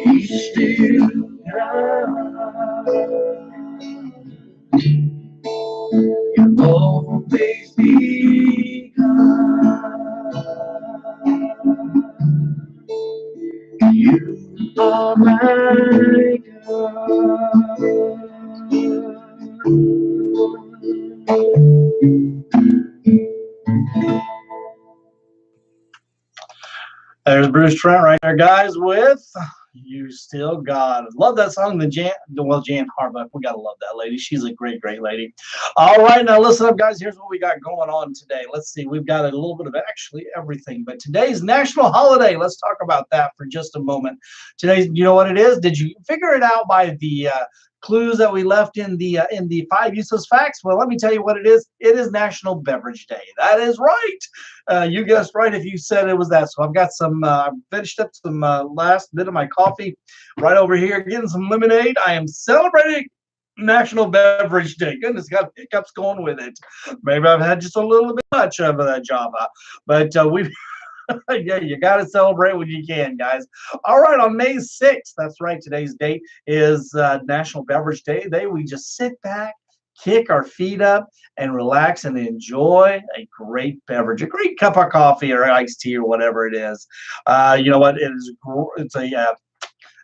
He's still God. You'll always be God. You are my God. There's Bruce Trent right there, guys, with You Still God. Love that song. Jan Harbuck. We got to love that lady. She's a great, great lady. All right, now listen up, guys. Here's what we got going on today. Let's see. We've got a little bit of actually everything, but today's national holiday. Let's talk about that for just a moment. Today's, you know what it is? Did you figure it out by the clues that we left in the 5 useless facts? Well, let me tell you what it is. It is National Beverage Day. That is right. You guessed right if you said it was that. So I've got some, finished up some last bit of my coffee right over here, getting some lemonade. I am celebrating National Beverage Day. Goodness, got hiccups going with it. Maybe I've had just a little bit much of that Java, but we've yeah, you got to celebrate when you can, guys. All right, on May 6th, that's right, today's date is National Beverage Day. We just sit back, kick our feet up, and relax and enjoy a great beverage, a great cup of coffee or iced tea or whatever it is. You know what? It's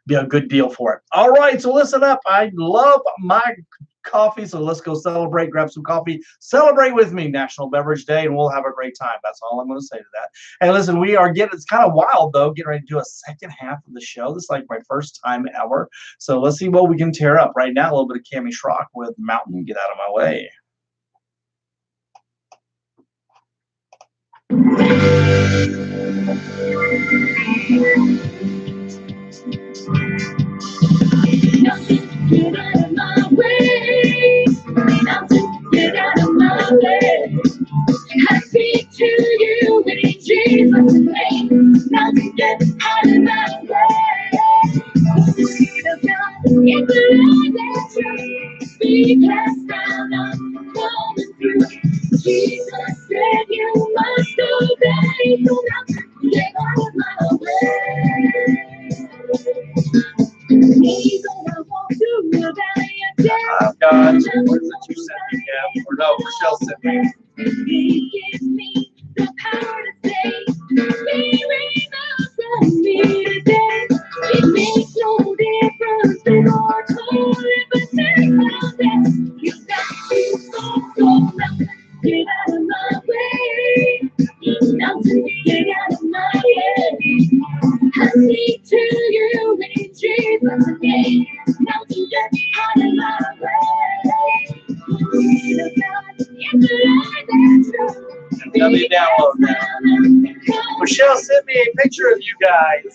be a good deal for it. All right, so listen up. I love my coffee, so let's go celebrate. Grab some coffee, celebrate with me, National Beverage Day, and we'll have a great time. That's all I'm going to say to that. And listen, it's kind of wild though, getting ready to do a second half of the show. This is like my first time ever, so let's see what we can tear up. Right now, a little bit of Cammy Schrock with Mountain. Get out of my way. Mountain, get out of my way. Mountain, get out of my way. I speak to you in Jesus' name. Mountain, get out of my way. Spirit of God, in the light that truth, be cast down, I'm coming through. Jesus said you must obey. So mountain, get out of my way. God, what is it you sent me, Cam? Or no, Michelle sent me. He gives me the power to say, be removed from me today. It makes no difference in your toll if I say something. You got to go mountain, get out of my way. Mountain, get out of my way. I speak to you in Jesus' name. Mountain, get out of my way. Let me download that. Michelle sent me a picture of you guys.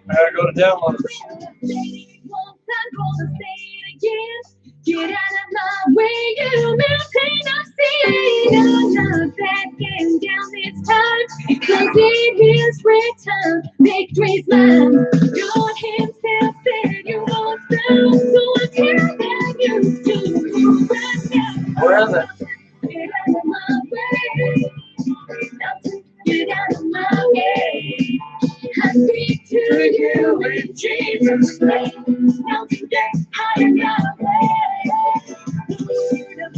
I gotta go to downloads. Get out of my way, you mountain of sin. I'm not backing down this time, because in His return, victory's mine. God Himself said you won't stop, so I'm telling you to move right now. Where is it? Get out of my way. Get out of my way. I speak to you in Jesus' name. Mountain, get out of my way. I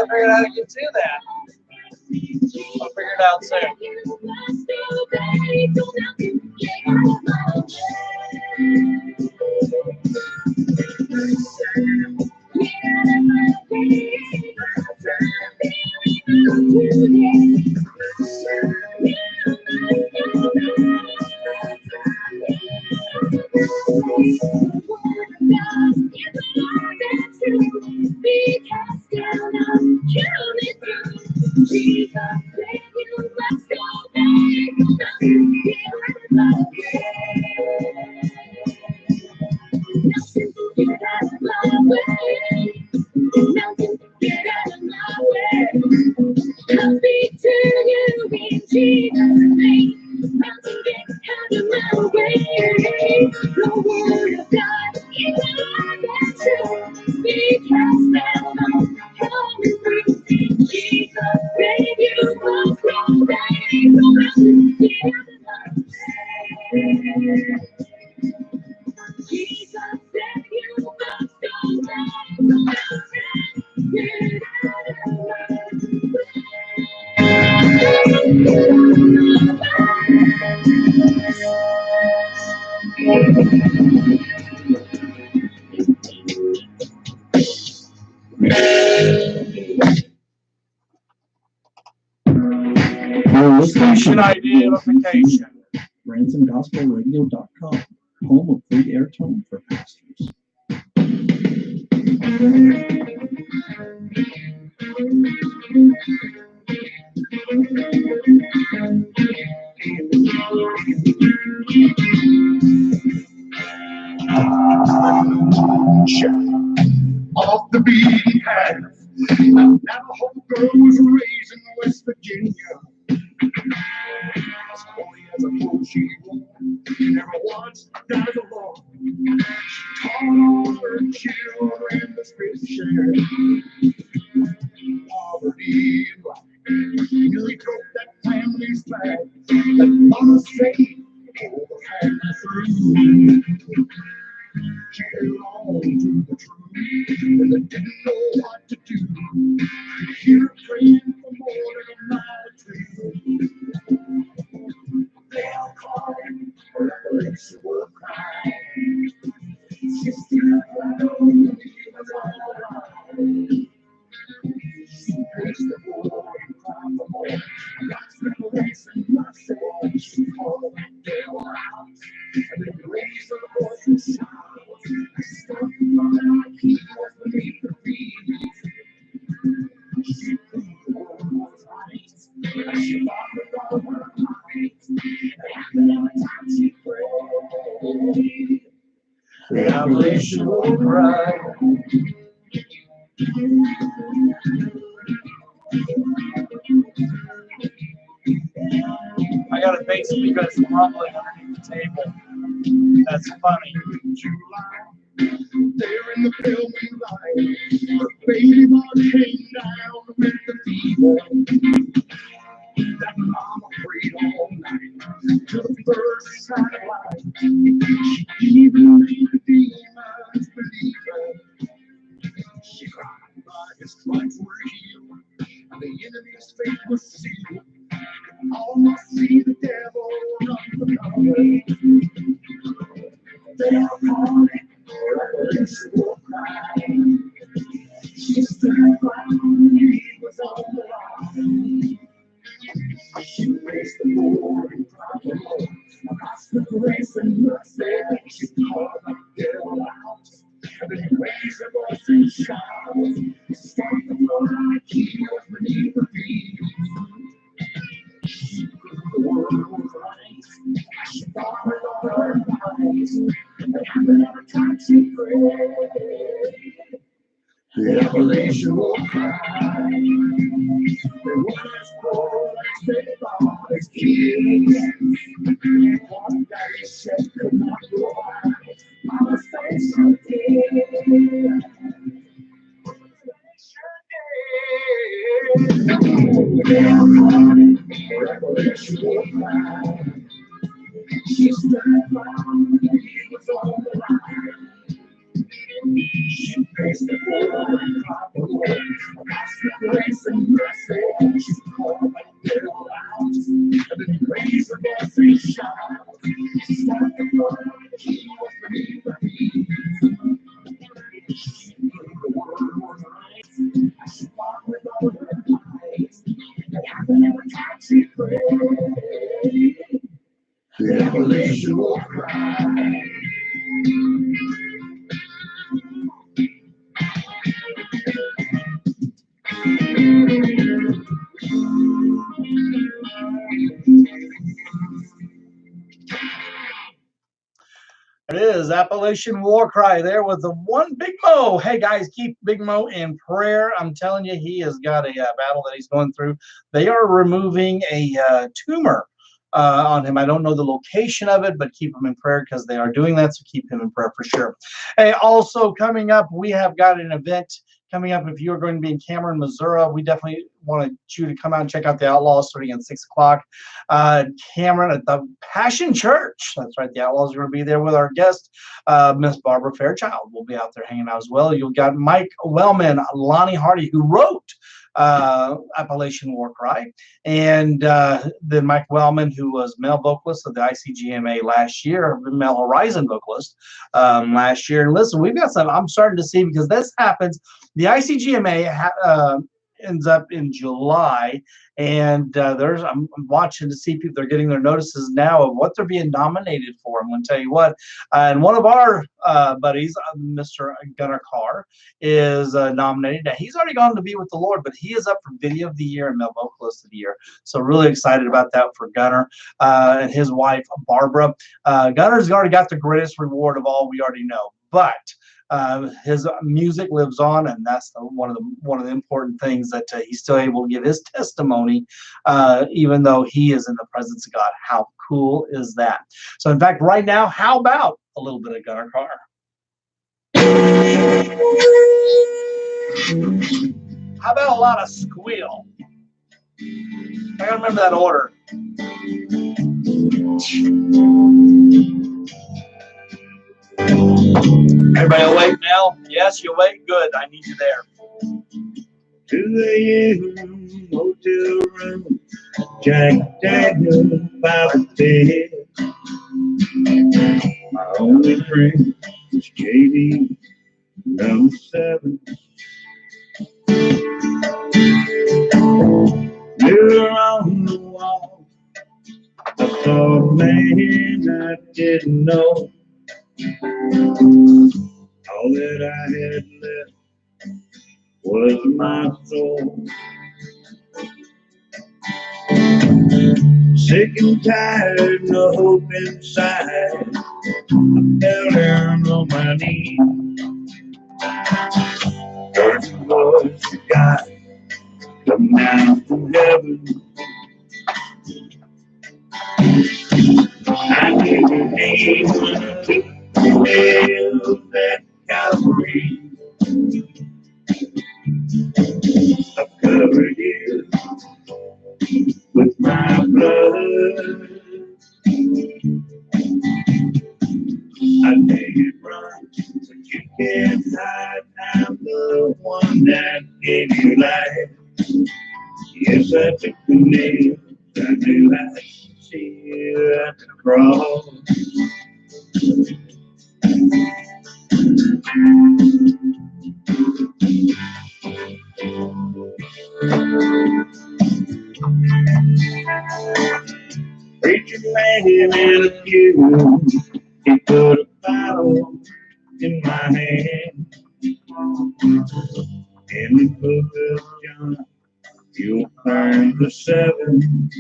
figured out how to get to that. I'll figure it out soon. Station ID notification. BransonGospelRadio.com, home of free airtime for pastors. Off the beaten path. Navajo girl was raised in West Virginia. As holy as a fool she was, never once died alone. She taught all her children the scripture. Poverty and life nearly broke that family's flag. That mama saved all the family through. She held on to the truth when they didn't know what to do. You hear her praying for more than a mile or two. They'll call it revelation will cry. She still cried when he was all right. She faced the war and cried for more. God's revelation mercy. She called that devil out. And then raised her voice and shouted. I stood like he was beneath the feet. She knew the world was right. And she fought with all her might. And every time she prayed, the revelation will cry. I got a basement because it's rumbling underneath the table. That's funny. There in the filming light, her baby boy came down with the fever. That mama prayed all night till the first satellite. She even made the demons believe her. She cried by his stripes were healed, and the enemy's fate was sealed. Almost see the devil run the cover. They are calling revelation will cry. She stood ground when he was on the line. She faced the Lord and cried for more. Across the grace and mercy, she called the devil out. And then raised her voice and shouted, "Stop the blood like he was beneath the feet." She knew the world was right. She thought her Lord her eyes. And every time she prayed, the revelation will cry. They were as poor as they thought as kids. One daddy said could not provide. Mama's face so dear. Revelation will cry. She stood around and he was on the line. She faced the world and cried the Lord. Across the grace and mercy, she's called like little out. And then praise her voice and shout. She started the world, he was free for me. She knew the world was right. She walked with all her might. And after every time she prayed, the Appalachian will cry. It is Appalachian War Cry there with the one Big Mo. Hey guys, keep Big Mo in prayer. I'm telling you, he has got a battle that he's going through. They are removing a tumor on him. I don't know the location of it, but keep him in prayer because they are doing that. So keep him in prayer for sure. Hey, also coming up, we have got an event coming up. If you're going to be in Cameron, Missouri, we definitely want you to come out and check out the Outlaws starting at 6 o'clock. Cameron at the Passion Church. That's right. The Outlaws are going to be there with our guest, Miss Barbara Fairchild. Will be out there hanging out as well. You've got Mike Wellman, Lonnie Hardy, who wrote Appalachian War Cry, and then Mike Wellman, who was male vocalist of the ICGMA last year, male Horizon vocalist last year. And listen, we've got some. I'm starting to see, because this happens. The ICGMA ends up in July, and I'm watching to see people. They're getting their notices now of what they're being nominated for. I'm going to tell you what. And one of our buddies, Mr. Gunnar Carr, is nominated. Now, he's already gone to be with the Lord, but he is up for Video of the Year and Male Vocalist of the Year. So really excited about that for Gunnar and his wife, Barbara. Gunnar's already got the greatest reward of all, we already know. But his music lives on, and that's one of the important things, that he's still able to give his testimony, even though he is in the presence of God. How cool is that? So, in fact, right now, how about a little bit of Gunnar Carr? How about a lot of squeal? I gotta remember that order. Everybody awake now? Yes, you awake? Good. I need you there. 2 a.m. hotel room, Jack Daniel by the bed. My only friend was JD, number 7. Mirror on the wall, I saw a man I didn't know. All that I had left was my soul. Sick and tired, no hope inside, I fell down on my knees. Heard the voice of God come down from heaven. I knew the name when I took the nails at Calvary. I covered you with my blood. I did run, but you can't hide. I'm the one that gave you life. Yes, I took the nails. I knew I'd see you at the cross. Preacher man in a pew, he put a Bible in my hand. In the book of John, you'll find the 7.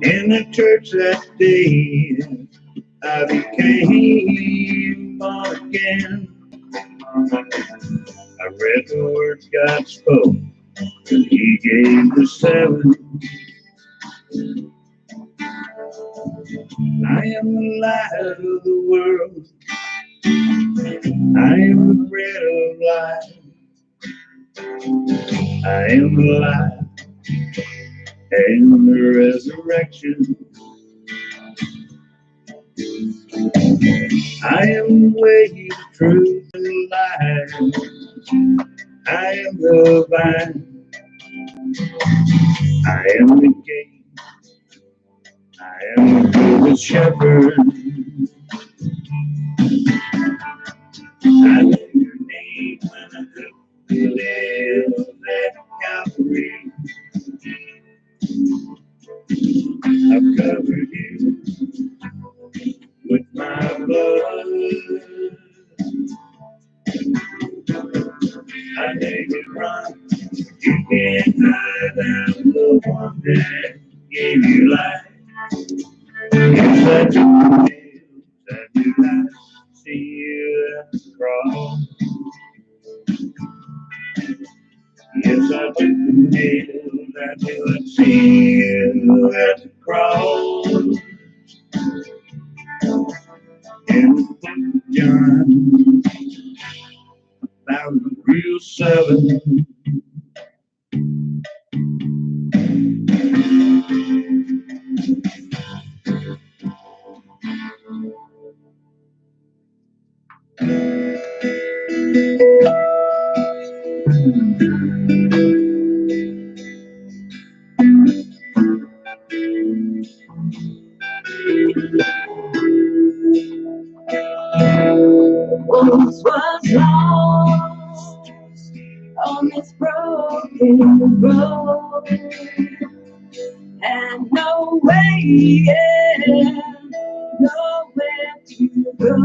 In the church that day, I became born again. I read the words God spoke, and He gave the 7. I am the light of the world. I am the bread of life. I am the life and the resurrection. I am the way, the truth, and the life. I am the vine. I am the gate. I am the good shepherd. I know your name when I took the live at Calvary. I've covered you with my blood. I make it run. You can't hide. I'm the one that gave you life. Yes, I do live. I do. I see you at the cross. Yes, I do live. I do. I see you at the cross. In the book of John, 7. Once was lost on this broken road, and no way, yeah, nowhere to go.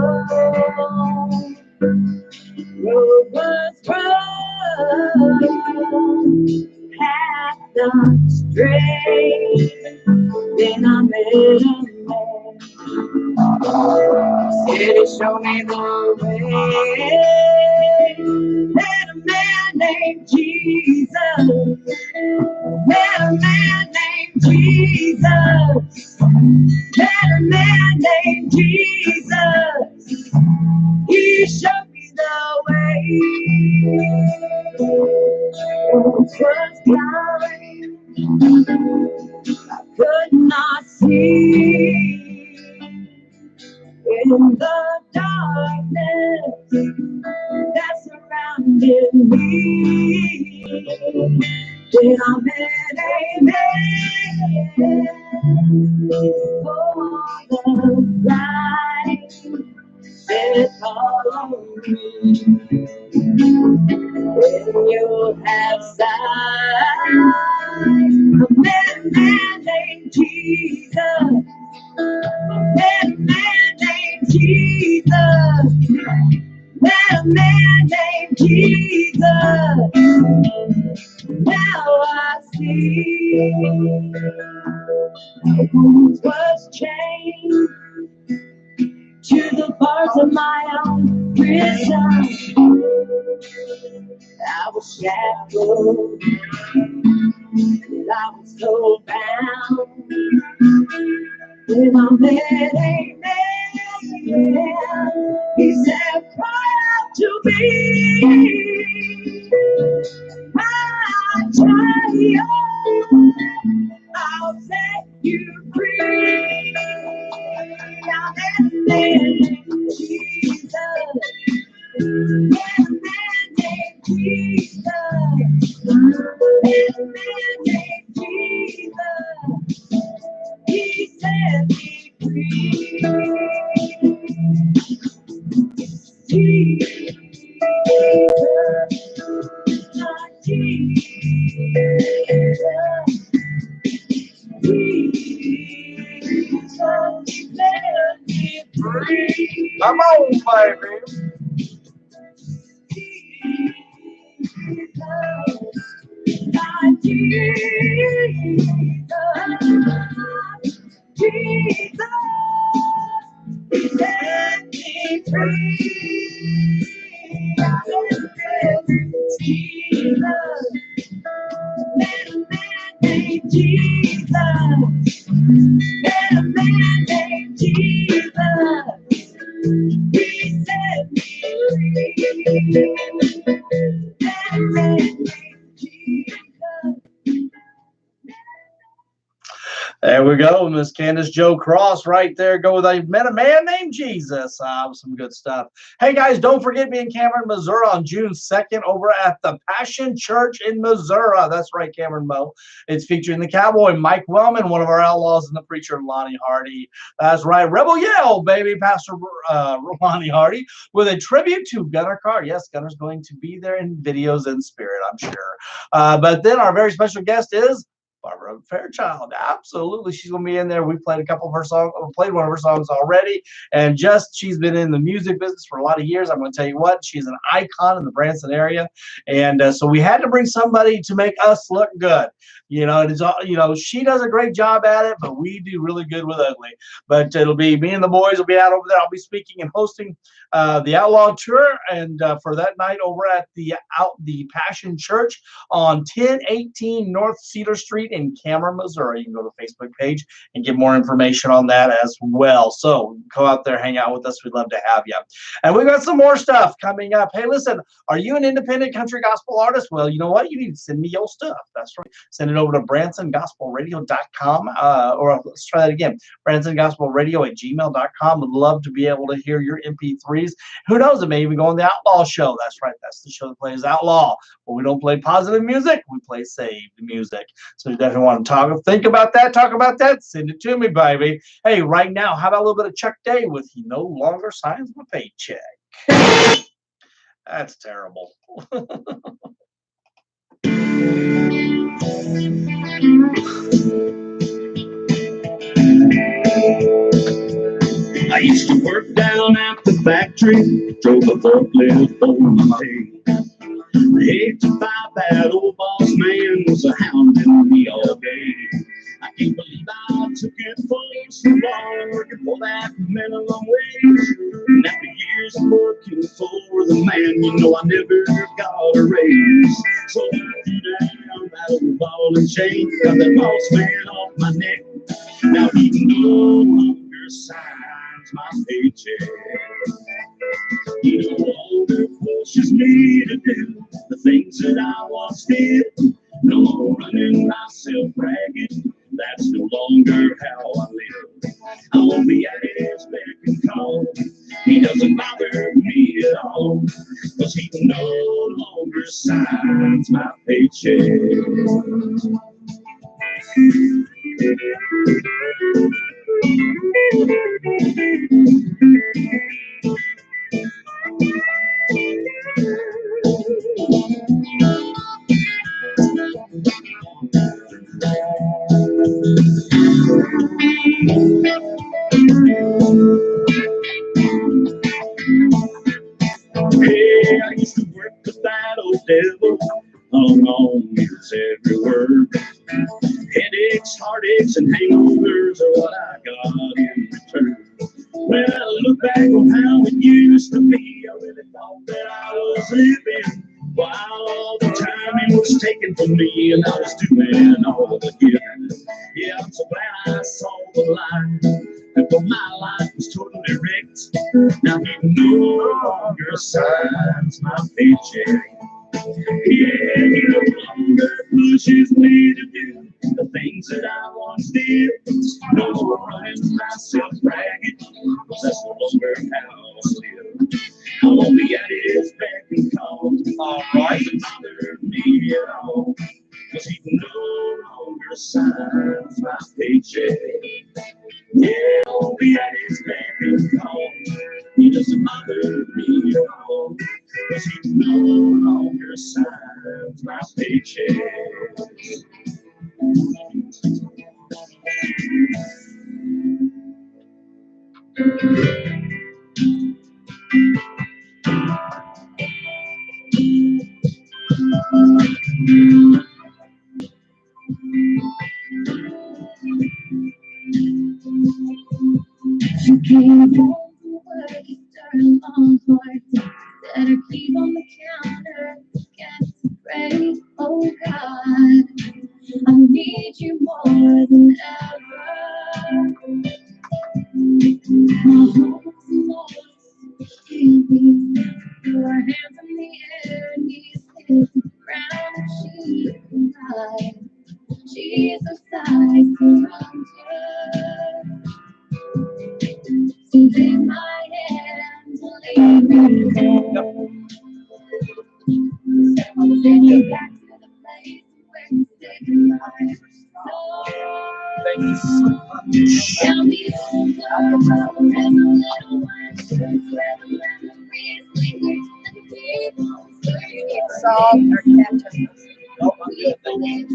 Road was rough, path not straight. Then I met a man. Said he showed me the way. Met a man named Jesus. Met a man named Jesus. Met a man named Jesus. He showed me the way. Once was blind, I could not see. In the darkness that surrounded me, then I met a man for the light that follow me. When you have sight, I met a man named Jesus. Met a man named Jesus. Met a man named Jesus. Now I see. I once was chained to the bars of my own prison. I was shackled and I was so bound. When I met a man, yeah, he said, cry out to me, my child, I'll set you free. I met a man named Jesus, met a man named Jesus, met a man named Jesus. He set me free. Jesus, my Jesus, Jesus, set me free. Come on, baby. Jesus, my Jesus, Jesus, set me free. Jesus, met a man named Jesus. Met a man named Jesus. He set me free. Met a man named Jesus. There we go. go, Miss Candace Joe Cross right there. Go with I met a man named Jesus. Some good stuff. Hey guys, don't forget me in Cameron, Missouri on June 2nd over at the Passion Church in Missouri. That's right, Cameron Mo. It's featuring the cowboy Mike Wellman, one of our outlaws, and the preacher Lonnie Hardy. That's right, Rebel Yell, baby, Pastor Lonnie Hardy, with a tribute to Gunner Carr. Yes, Gunner's going to be there in videos and spirit, I'm sure. But then our very special guest is Barbara Fairchild. Absolutely, she's gonna be in there. We played a couple of her songs, played one of her songs already, and just she's been in the music business for a lot of years. I'm gonna tell you what, she's an icon in the Branson area, and so we had to bring somebody to make us look good. You know, and it's all, you know, she does a great job at it, but we do really good with ugly. But it'll be me and the boys will be out over there. I'll be speaking and hosting the Outlaw Tour, and for that night over at the Passion Church on 1018 North Cedar Street in Cameron, Missouri. You can go to the Facebook page and get more information on that as well. So go out there, hang out with us. We'd love to have you. And we've got some more stuff coming up. Hey, listen, are you an independent country gospel artist? Well, you know what? You need to send me your stuff. That's right. Send it over to bransongospelradio.com, or let's try that again, bransongospelradio@gmail.com. Would love to be able to hear your MP3s. Who knows, it may even go on the Outlaw Show. That's right, that's the show that plays Outlaw. But we don't play positive music, we play saved music. So you definitely want to think about that, talk about that, send it to me, baby. Hey, right now, how about a little bit of Chuck Day with He No Longer Signs My Paycheck? That's terrible. I used to work down at the factory, drove a forklift on my day. The 85 that old boss man was a hounding me all day. I can't believe I took it for so long, working for that minimum wage. And after years of working for the man, you know I never got a raise. So I threw down that old ball and chain, got that boss man off my neck. Now he no longer signs my paycheck. He no longer pushes me to do the things that I once did. No more running myself ragged, that's no longer how I live. I won't be at his beck and call. He doesn't bother me at all, 'cause he no longer signs my paycheck. Hey, I used to work with that old devil, hung on his every word. Headaches, heartaches, and hangovers are what I got in return. When I look back on how it used to be, I really thought that I was living, while all the time it was taken from me, and I was doing all the giving. Yeah, I'm so glad I saw the light, and for my life was totally wrecked. Now he no longer signs my paycheck. Yeah, he no longer pushes me to do the things that I once did. No more running myself ragged, 'cause that's no longer how I live. I won't be at his beck and call. All right, doesn't bother me at all, 'cause he no longer signs my paycheck. Yeah, I won't be at his beck and call. He doesn't bother me at all, 'cause he no longer signs my paycheck. You came home from work after a long hard day. Set her keys on the counter, began to pray. Oh God, I need you more than ever. My hope's lost, feeling your hands in the air, knees hit the ground. She cried, Jesus, I surrender. Thank you so much. Salt or ketchup. Oh, I'm good. Thank you.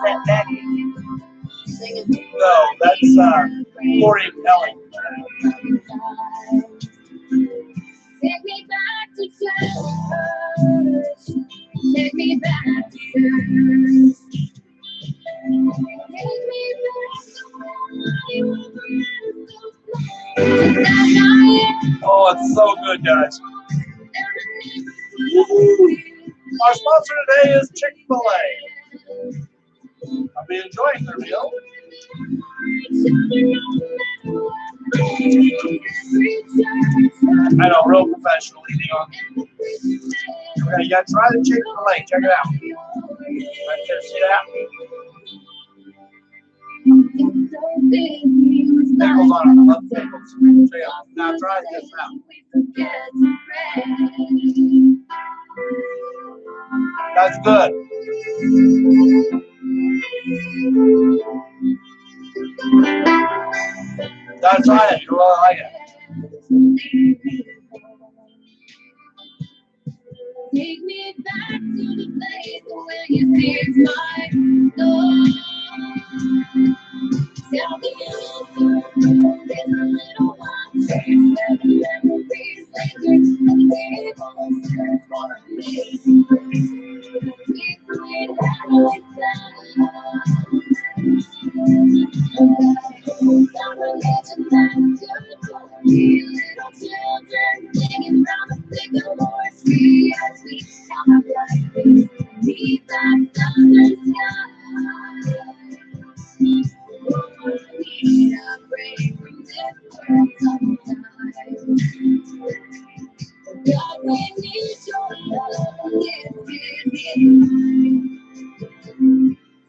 That Becky singing. No, that's Corey and Kelly. Take me back to church. Take me back to church. Take me back to where you were that night. Oh, it's so good, guys. Our sponsor today is Chick-fil-A. I'll be enjoying their meal. I know, real professional eating on. Okay, you gotta try the Chick-fil-A. Check it out. Right there, see that? Pickles on it. I love pickles. Check it out. Now try this out. That's good. Gotta try it. You really like it. Take me back to the place where you pierced my door. Tell me there's a little one where the memories linger and the table serves for me. We played happy time. Little children singing round the sycamore tree as we count our blessings beneath that southern sky. We need a break from this world sometimes. God, we need your love this evening.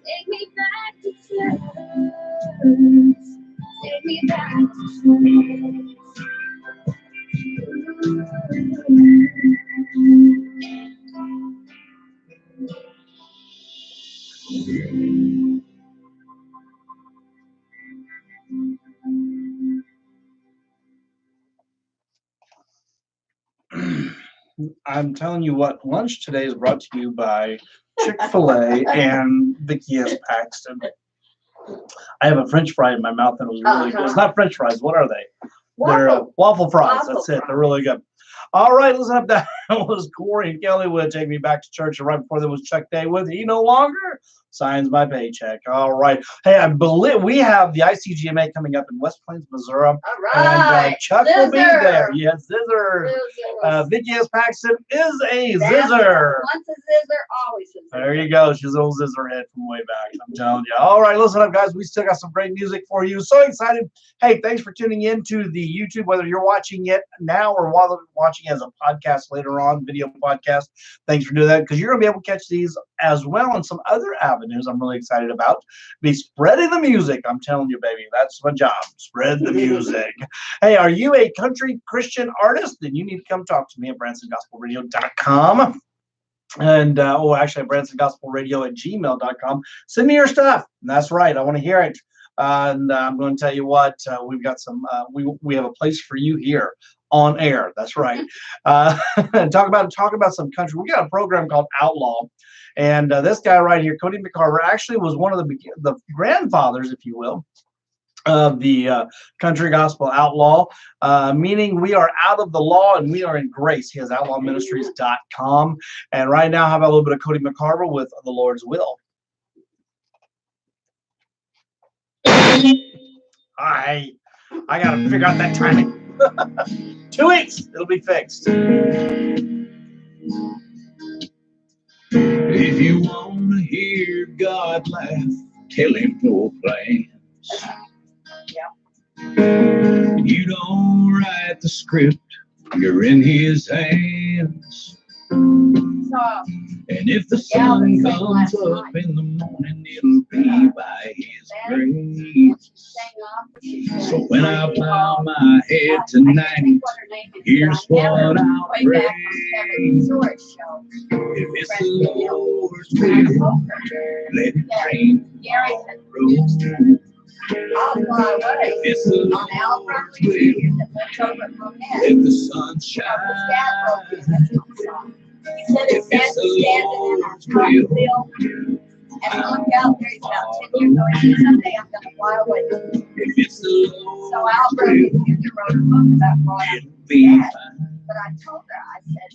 Take me back to church. Take me back to church. I'm telling you what, lunch today is brought to you by Chick-fil-A and Vicky S. Paxton. I have a French fry in my mouth and it was really good. It's not French fries. What are they? They're waffle fries. Waffle That's it. They're really good. All right, listen up. That was Corey and Kelly with Take Me Back to Church. And right before that was Chuck Day with He No Longer Signs My Paycheck. All right. Hey, I believe we have the ICGMA coming up in West Plains, Missouri. All right. And Chuck will be there. Yes, Zizzer. Vicky S. Paxton is a Zizzer. Once a Zizzer, always a Zizzer. There you go. She's an old Zizzer head from way back. I'm telling you. All right, listen up, guys. We still got some great music for you. So excited. Hey, thanks for tuning in to the YouTube, whether you're watching it now or while you're watching as a podcast later on, video podcast. Thanks for doing that because you're going to be able to catch these as well and some other avenues I'm really excited about. Be spreading the music. I'm telling you, baby, that's my job. Spread the music. Hey, are you a country Christian artist? Then you need to come talk to me at bransongospelradio.com. And actually bransongospelradio@gmail.com. Send me your stuff. That's right. I want to hear it. And I'm going to tell you what, we've got some we have a place for you here on air. That's right. Talk about some country. We got a program called Outlaw, and this guy right here, Cody McCarver, actually was one of the grandfathers, if you will, of the country gospel outlaw, meaning we are out of the law and we are in grace. He has outlawministries.com. And right now, how about a little bit of Cody McCarver with The Lord's Will? I got to figure out that timing. 2 weeks, it'll be fixed. If you want to hear God laugh, tell him no plans. You don't write the script, you're in his hands. And if the sun comes up in the morning, it'll be by his grace. So when I bow my head tonight, here's what I'll pray. If it's the Lord's will, let it rain tomorrow. If it's the Lord's will, let the sun shine. If it's the Lord's will, and I looked out there, he's about 10 years old, and someday I'm going to fly away. If it's the Lord's So Alfred wrote a book about flying. it'll be fine. But I told her, I said,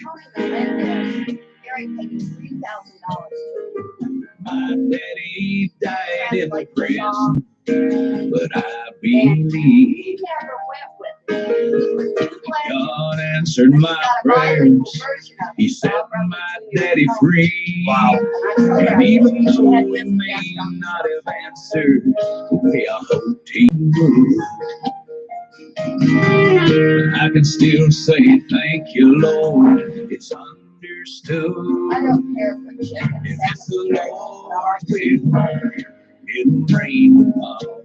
Tony Melendez, Gary paid me $3,000. My daddy died in the prison, but I believe He never went with me. God answered my prayers. He set my daddy free. Wow. And even though he may not have answered the way I hoped he would, I can still say thank you, Lord. It's understood. I don't care for chicken. If it's the Lord's will, it'll rain tomorrow.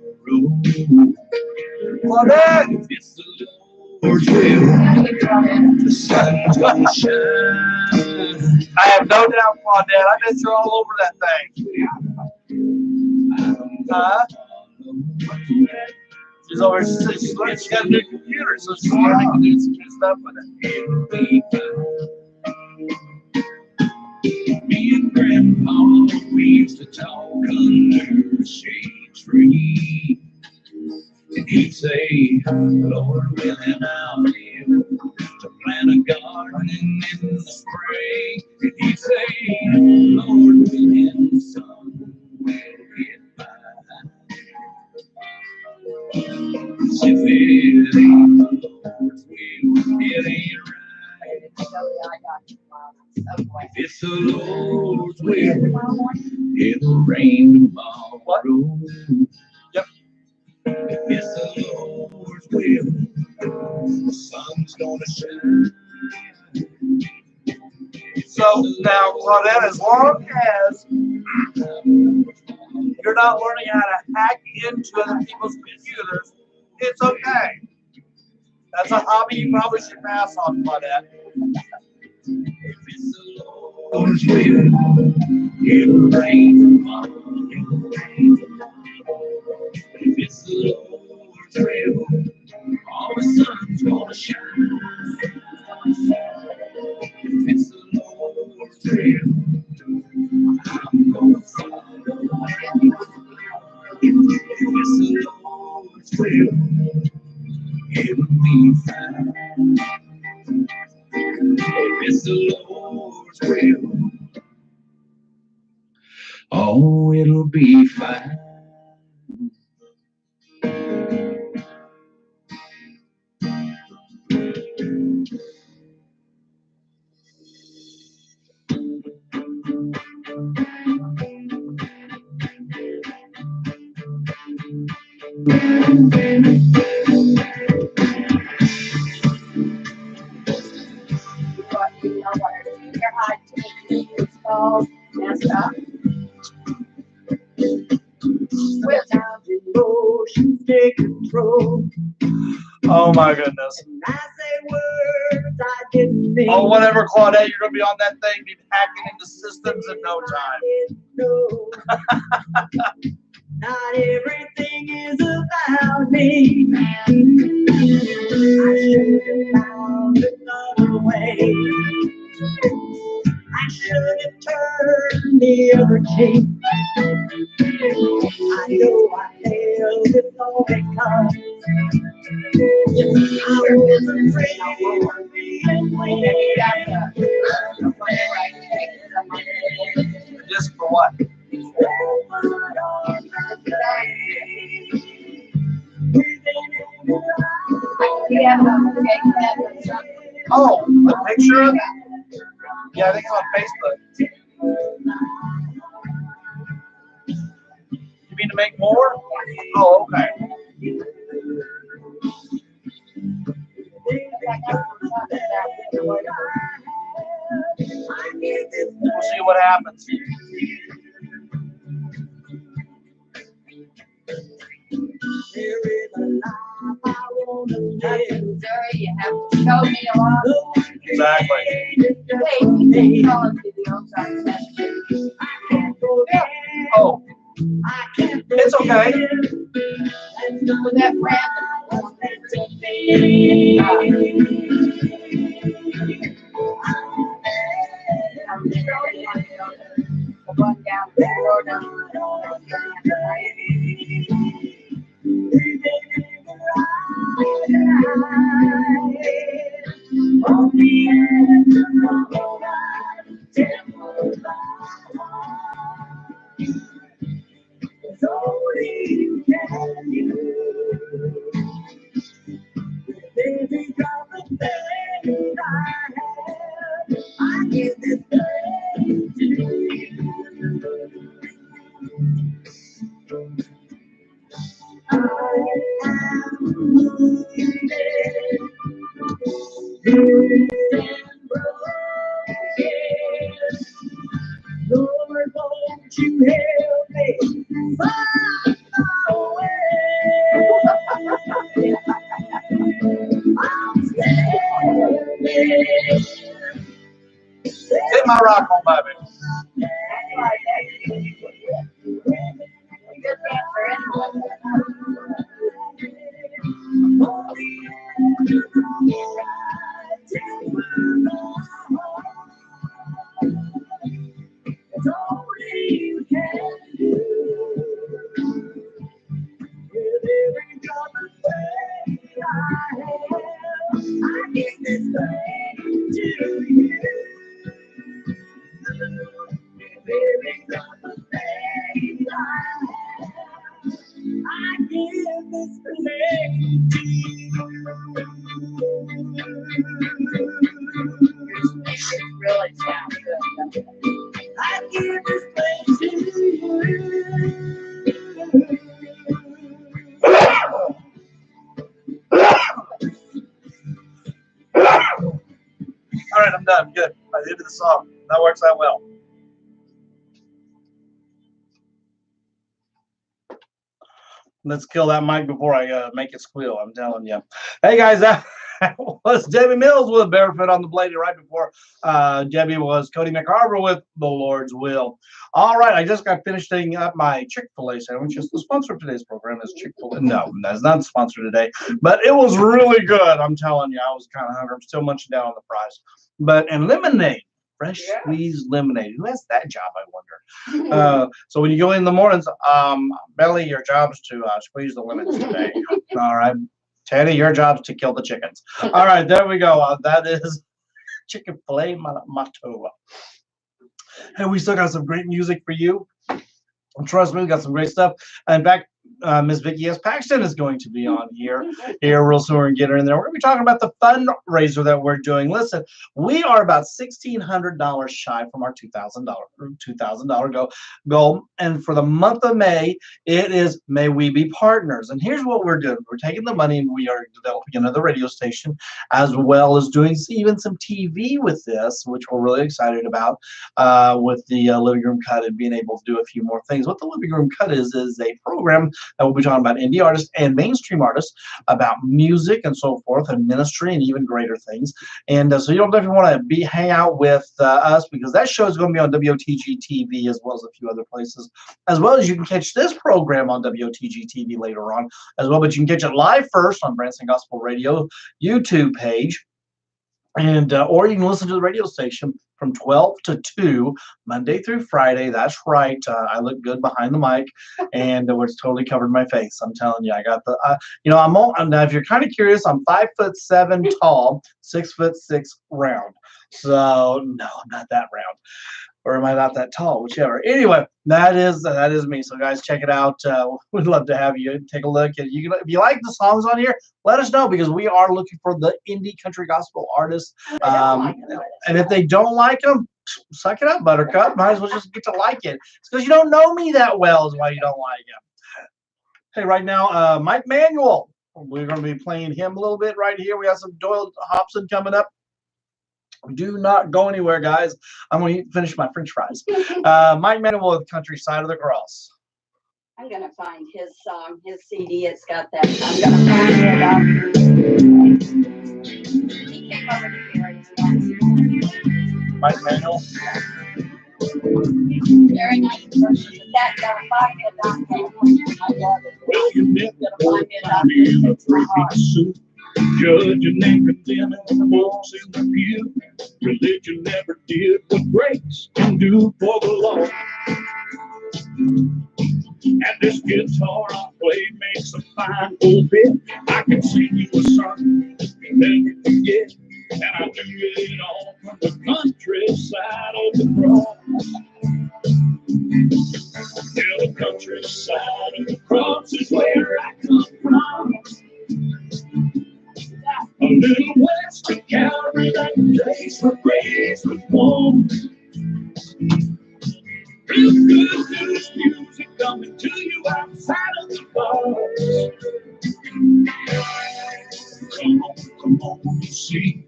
Claudette! If it's the Lord's will, the sun's gonna shine. I have no doubt, Claudette. I bet you're all over that thing. Huh? She's always she's got a new computer, so she's learning to do some new stuff with it. It'll be fine. Me and Grandpa, we used to talk under the shade tree. And he'd say, Lord willing, I'll live to plant a garden in the spring. And he'd say, Lord willing, son, we'll get by. If it ain't the Lord's will, it ain't right. If it's the Lord's will, it'll rain tomorrow. Yep. If it's the Lord's will, the sun's gonna shine. So now, Claudette, as long as you're not learning how to hack into other people's computers, it's okay. That's a hobby you probably should pass on, Claudette. If it's the Lord's will, it'll rain tomorrow. If it's the Lord's will, all the sun's gonna shine. If it's the Lord's will, I'm gonna follow. If it's the Lord's will, it'll be fine. If it's the Lord's will, oh, it'll be fine. Take control. Oh my goodness. I say words I didn't mean. Oh, whatever, Claudette, you're going to be on that thing, be hacking into systems in no time. Not everything is about me. I should have found another way. I should have turned the other cheek. I know I failed before it comes. I was afraid of being Just for what? Oh, the picture of it? Yeah, I think it's on Facebook. You mean to make more? Oh, okay. We'll see what happens. You have to show me a lot. Exactly. Hey, you can tell us the outside. Oh, it's okay. With that random. Run down the road. Lord, won't you help me find my way? I'm standing. Hit my rock on, baby. Good answer. It's only you can do. With every drop of faith I have, I give this thing to you. With every drop of faith I have, I give this thing to It really sounds good. I give this thing to you. All right, I'm done. Good. By the end of the song. That works out well. Let's kill that mic before I make it squeal. I'm telling you. Hey, guys, that was Debbie Mills with Barefoot on the Blade. Right before Debbie was Cody McCarver with The Lord's Will. All right, I just got finished eating up my Chick-fil-A sandwich. The sponsor of today's program is Chick-fil-A. No, that's not the sponsor today, but it was really good. I'm telling you, I was kind of hungry. I'm still munching down on the fries. And lemonade. Fresh squeezed lemonade. Who has that job, I wonder? So when you go in the mornings, Belly, your job's to squeeze the lemons today. All right. Teddy, your job's to kill the chickens. All right, there we go. That is chicken filet motto. And we still got some great music for you. Trust me, we got some great stuff. In fact, Miss Vicki S. Paxton is going to be on here real soon. We're going to get her in there. We're going to be talking about the fundraiser that we're doing. Listen, we are about $1,600 shy from our $2,000 goal. And for the month of May, it is May We Be Partners. And here's what we're doing. We're taking the money and we are developing another radio station, as well as doing even some TV with this, which we're really excited about, with the Living Room Cut and being able to do a few more things. What the Living Room Cut is a program that we'll be talking about indie artists and mainstream artists, about music and so forth, and ministry and even greater things. And so you don't definitely want to hang out with us, because that show is going to be on WOTG TV as well as a few other places, as well as you can catch this program on WOTG TV later on as well. But you can catch it live first on Branson Gospel Radio YouTube page. And or you can listen to the radio station from 12 to 2, Monday through Friday. That's right. I look good behind the mic, and it's totally covered my face. I'm telling you, I got the, I'm all, now if you're kind of curious, I'm 5'7" tall, 6'6" round. So no, I'm not that round. Or am I not that tall? Whichever. Anyway, that is me. So guys, check it out. We'd love to have you take a look. And you can, if you like the songs on here, let us know, because we are looking for the indie country gospel artists. And if they don't like them, suck it up, Buttercup. Might as well just get to like it. It's because you don't know me that well is why you don't like it. Hey, right now, Mike Manuel We're going to be playing him a little bit right here. We have some Doyle Hobson coming up. Do not go anywhere, guys. I'm going to finish my French fries. Mike Manuel with Countryside of the Cross. I'm going to find his song, his CD. It's got that. I'm going to find it. He came over to here. Mike Manuel. Very nice person. That gotta find me a doctor. I love it. Well, you never Gotta find me a in a doctor. three-piece suit, judging and condemning the folks in the pew. Religion never did what grace can do for the law. And this guitar I play makes a fine old bit. I can sing you a song you never forget. And I do it all from the countryside of the cross. Yeah, the countryside of the cross is where I come from. A little west of Calvary, that place where grace was born. Real good news music coming to you outside of the bars. Come on, you see.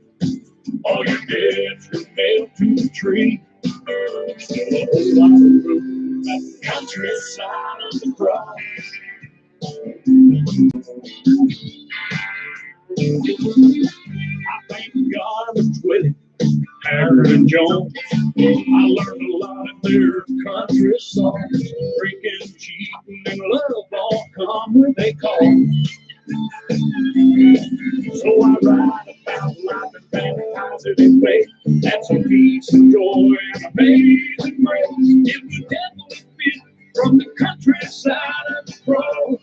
All your debts were nailed to the tree. Still a whole lot of room at the countryside of the cross. I thank God with Willie, Harold, and Jones. I learned a lot of their country songs. Drinking, cheating, and love all come when they call. So I write about life and baptize it in faith, and some peace and joy and amazing grace. If the devil is bit from the countryside of the cross,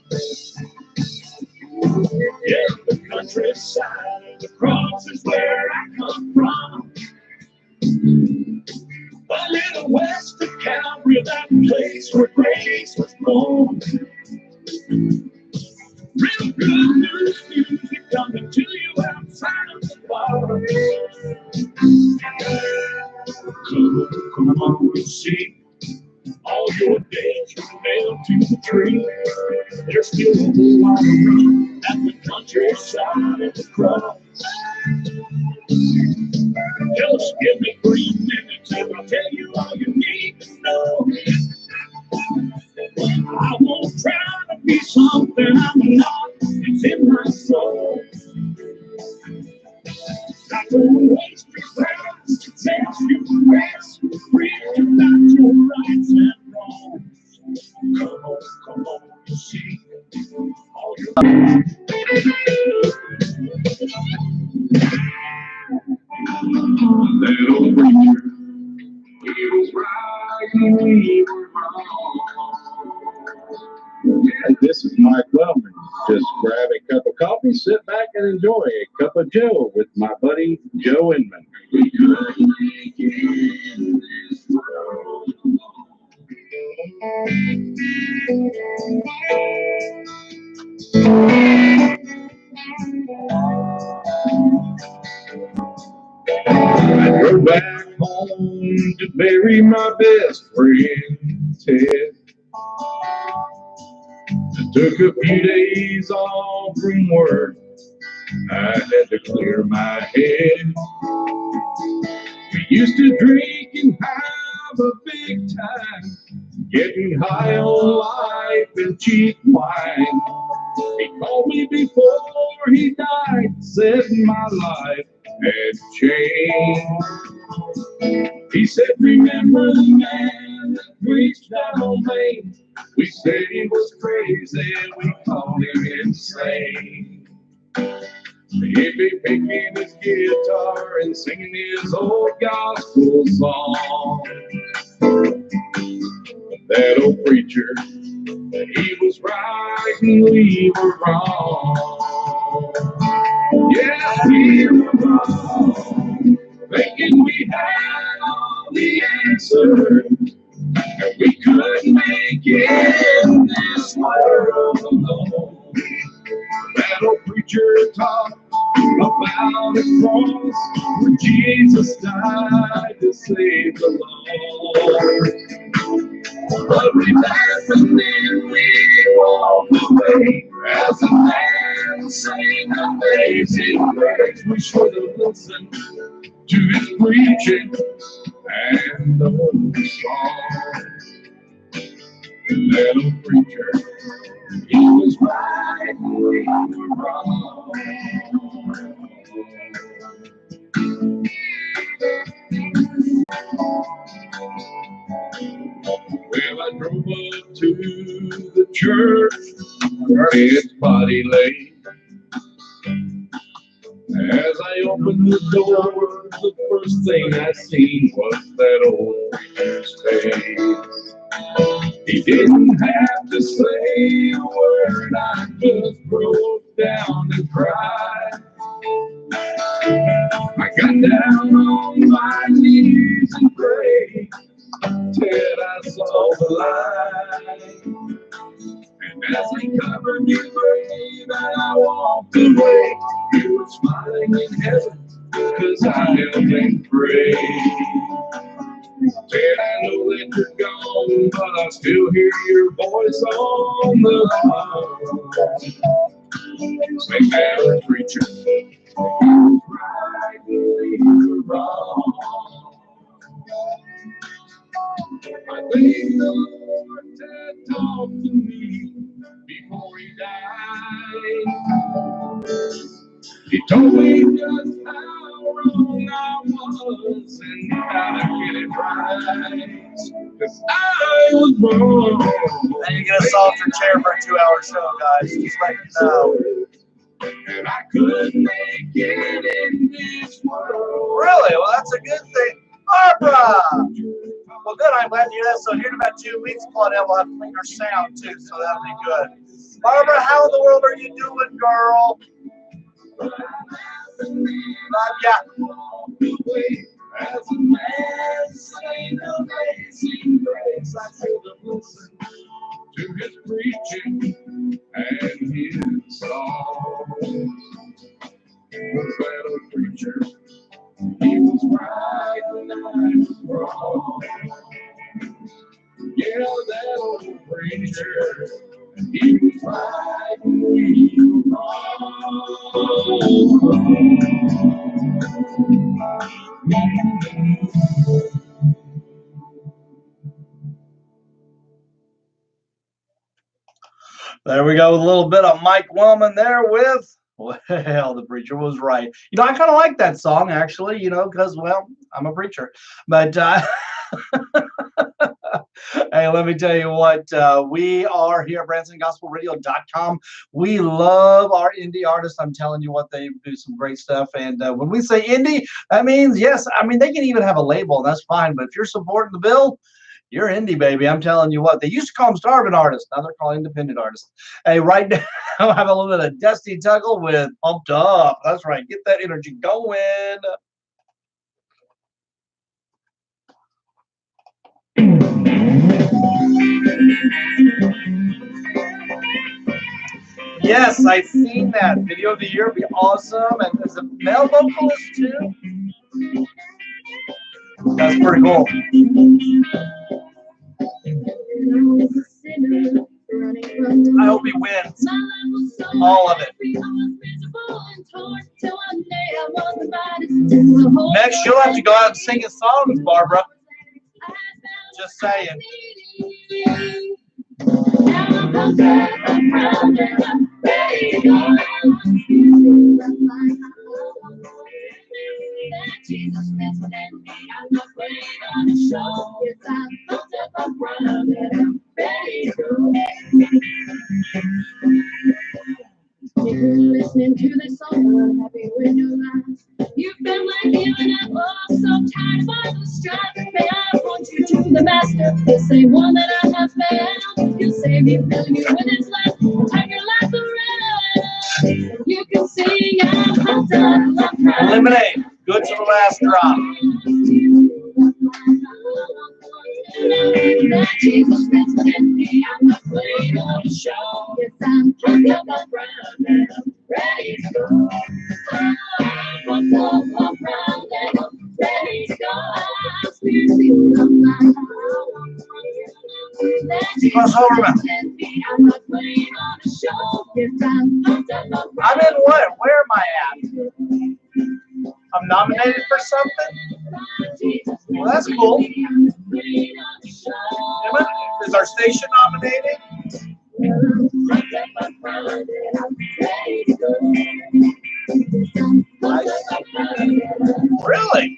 yeah, the countryside of the cross is where I come from. A little west of Calvary, that place where grace was born. Real good news music coming to you outside of the bar. Come on, you see. All your days were nailed to the tree. There's still a whole lot of room at the countryside of the cross. Just give me 3 minutes and I'll tell you all you need to know. I won't try to be something I'm not. It's in my soul. I don't waste your time to tell you rest. Read about your rights and wrongs. Come on, you see. All your that old preacher, he was right and we were wrong. Hey, this is Mike Wellman. Just grab a cup of coffee, sit back, and enjoy a cup of Joe with my buddy Joe Inman. We couldn't make it in this world. I drove back home to bury my best friend, Ted. It took a few days off from work. I had to clear my head. We used to drink and have a big time, getting high on life and cheap wine. He called me before he died, said my life had changed. He said, remember the man that preached down on Main? We said he was crazy, we called him insane. He'd be picking his guitar and singing his old gospel song. That old preacher, he was right and we were wrong. Yeah, we were wrong, thinking we had all the answers, and we couldn't make it in this world alone. That old preacher talked about a cross where Jesus died to save the lost. But we laughed and then we walked away as a man said we should have listened to his preaching and the song. That old preacher, he was right, we were wrong. Well, I drove up to the church where his body lay. As I opened the door, the first thing I seen was that old preacher's face. He didn't have to say a word, I just broke down and cried. I got down on my knees and prayed till I saw the light. And as he covered me brave and I walked away, he was smiling in heaven, 'cause I held him prayed. Said, I know that you're gone, but I still hear your voice on the phone. Say, that preacher, you right, you wrong. I think the Lord had talked to me before he died. He told me just how wrong I was and how to get it right. 'Cause I was wrong. And you get a softer chair for a 2-hour show, guys. Just like you know. And I couldn't make it in this world. Really? Well, that's a good thing. Barbara! Well, good. I'm glad to hear that. So here in about 2 weeks, Claudette will have cleaner sound, too. So that'll be good. Barbara, how in the world are you doing, girl? Love ya. As a man sang amazing grace, I told him listen to his preaching and his song. Was that old preacher? He was right and I was wrong. Yeah, that old preacher, he was right and we were wrong. There we go with a little bit of Mike Wellman there with, well, the preacher was right. You know, I kind of like that song, actually, you know, because, well, I'm a preacher. But, hey, let me tell you what, we are here at BransonGospelRadio.com. We love our indie artists. I'm telling you what, they do some great stuff. And when we say indie, that means, yes, I mean, they can even have a label, and that's fine. But if you're supporting the bill, you're indie, baby. I'm telling you what. They used to call them starving artists. Now they're called independent artists. Hey, right now, I have a little bit of Dusty Tuggle with Pumped Up. That's right. Get that energy going. Yes, I've seen that. Video of the year would be awesome. And there's a male vocalist, too. That's pretty cool. I hope he wins all of it. Next, you'll have to go out and sing his songs, Barbara. Just saying. Jesus is within me. I'm not waiting on a show. Yes, I'm pumped up, I'm running, I'm ready to go. Listening to this song, I'm happy with your life. You've been my healing, I'm so tired of all the strife. May I want you to the master, the same one that I have found. He'll save you, fill you with his love, turn your life around. You can sing, I'm pumped up, I'm proud. Lemonade. Good to the last drop. Jesus is within me. I'm not waiting on the show. Yes, I'm pumped up, I'm proud, and I'm ready to go. I'm pumped up, I'm proud, and I'm ready to go. I'm spiritually alive. Cross over, man. I'm not waiting on the show. Yes, I'm pumped up, I'm proud. I'm in what? Where am I at? I'm nominated for something? Well, that's cool. Is our station nominated? Really?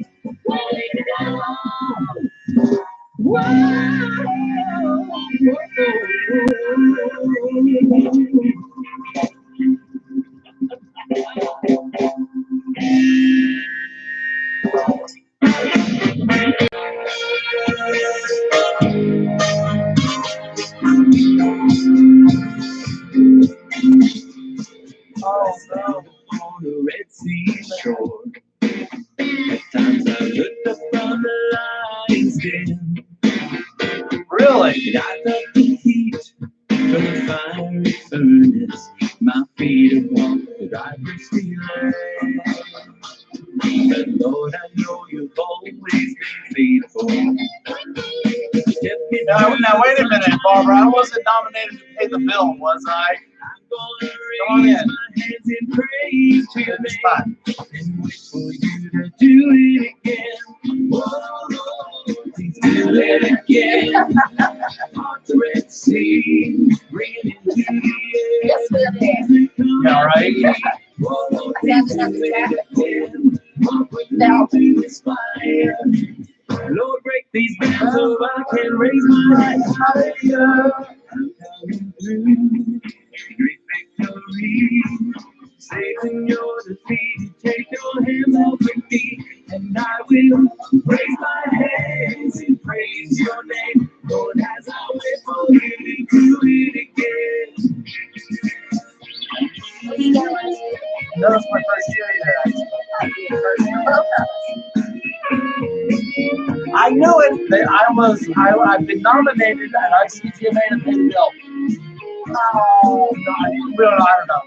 Oh no. On the Red Sea shore. At times I looked up on the lion's den. Really? And I felt the heat from the fiery furnace. My feet have walked the driver's land. But Lord, I know you've always been faithful. Now wait a minute, Barbara. I wasn't nominated to pay the bill, was I? I'm gonna raise my hands in praise to your name and wait for you to do it again. Whoa, please do it again. On the Red Sea, bring it into the air. Yeah, right. Whoa, please do it again. Walk with me through this fire. Lord, break these bands so I can raise my hands higher. I'm coming through. Great victory. Satan, you're defeated. Take your hands off of me, and I will raise my hands and praise your name. Lord, as I wait for you to do it again. That was my first year there. I knew it. That I've been nominated at ICTMA to pay the bill. Oh, no, I don't know.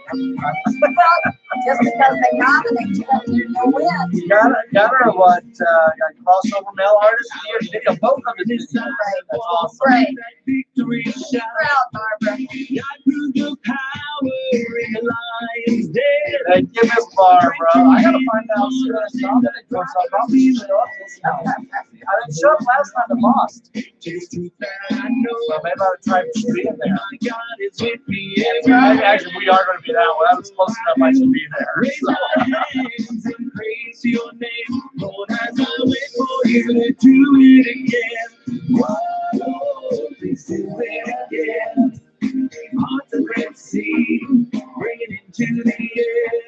Just because they nominate you doesn't mean you'll win. Got her what? Got crossover male artist of the year. She did both of his videos. That's awesome. Great. Victory shout. Proud, Barbara. I prove your power in the lion's den. Hey, give us Barbara. I gotta find out soon. I'm nominated for something. I'll be show up this time. I didn't show up last time and lost. So maybe I'll try to be in there. Actually, we are going to be that way. I was close enough. I should be there. Raise my hands and praise your name. Lord, as I wait for you to do it again. Whoa, please do it again. On the Red Sea, bring it into the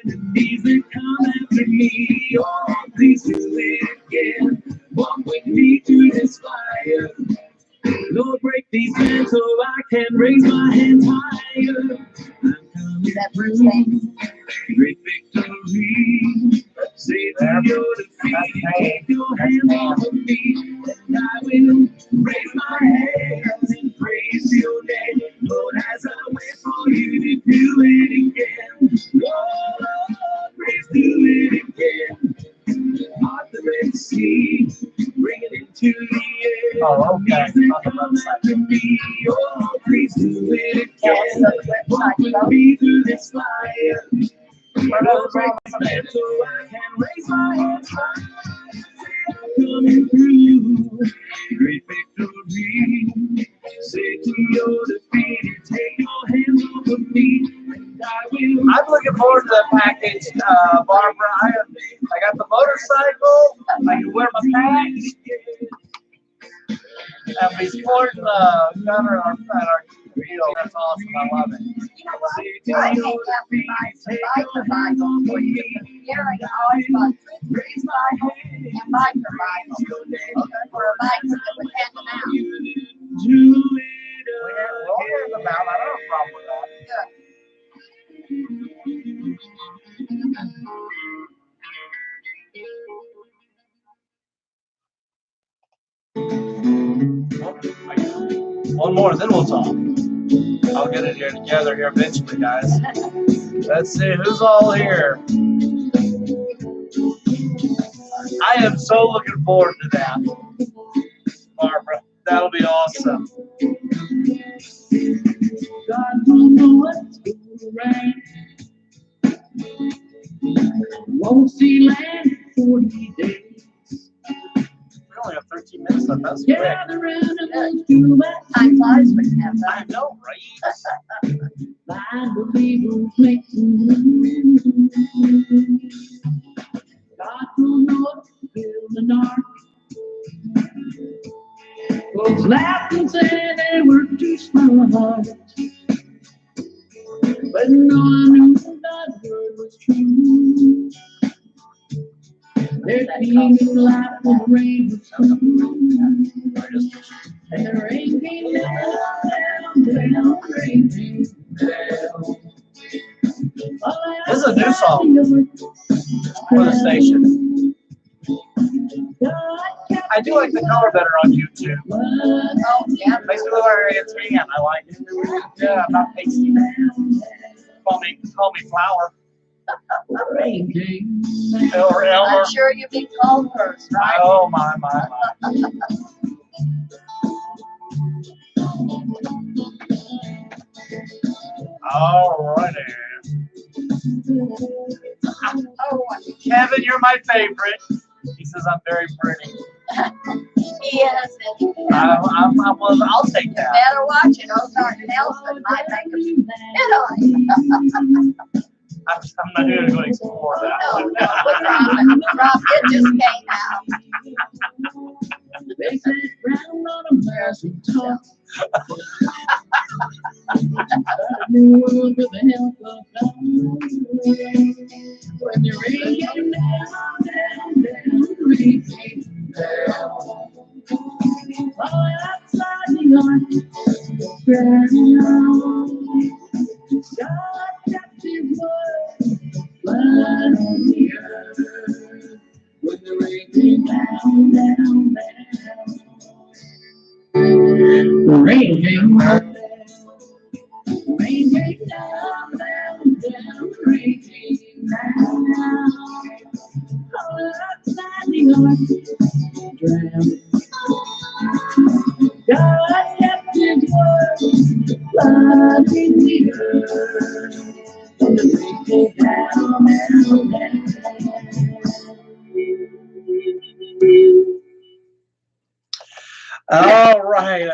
enemies that come after me. Oh, please do it again. Walk with me through this fire. Lord, break these bands so I can raise my hands higher. I'm coming through. Great victory. Satan, you're defeated. Take your hands off of me, and I will raise my hands and praise your name. Lord, as I wait for you to do it again. Lord, please do it again. On the Red Sea, bring it into the air. Oh, okay. Come after me. Oh, please do it again. Walk with me through this fire. Lord, break this man so I can raise my hands high. Coming through, great victory. Satan, you're defeated. Take your hands off of me, and I will. I'm looking forward to that package, Barbara. I got the motorcycle. I can wear my pants. And we supporting Gunner at our video. That's awesome. I love it. You know what? I hate that survival for you. Gary always bought food survival and bike survival. For a bike that would have them out. We'll hear them out. I don't have a problem with that. One more, then we'll talk. I'll get it here together here eventually, guys. Let's see who's all here. I am so looking forward to that, Barbara. That'll be awesome. God don't know what's going around. Won't see land 40 days. We only have 13 minutes left. That's Gather around and do my Time flies when you have I fun. know, right? find believers make some room. God will know build an ark. Folks laughed and said they were too smart. But no one knew God's word was true. Their king in life was rain was soon. And the rain came down, rain came down. This is a new song for the station. I do like the color better on YouTube. Oh, yeah. Makes me look like it's tan. I like it. Yeah, I'm not pasty. Call me Flower. Rain came Or Elmer. I'm sure you'll be called first, right? Oh, my. All righty. Oh, Kevin, you're my favorite. He says I'm very pretty. yes. I'll take that. Better watch it. Ozark Nelson might make him I'm not even going to explore that. No, Rob, it just came out. They said round on a mountain top. A new world with the help of God. When the rain came down, the rain came down. All outside the ark, dragging on. God kept his word, blood on the earth. When the rain came down, the rain came down. Rain came down, the rain came down. All outside the ark, drowned. God kept his word, blood in the earth. When the rain came down. All right.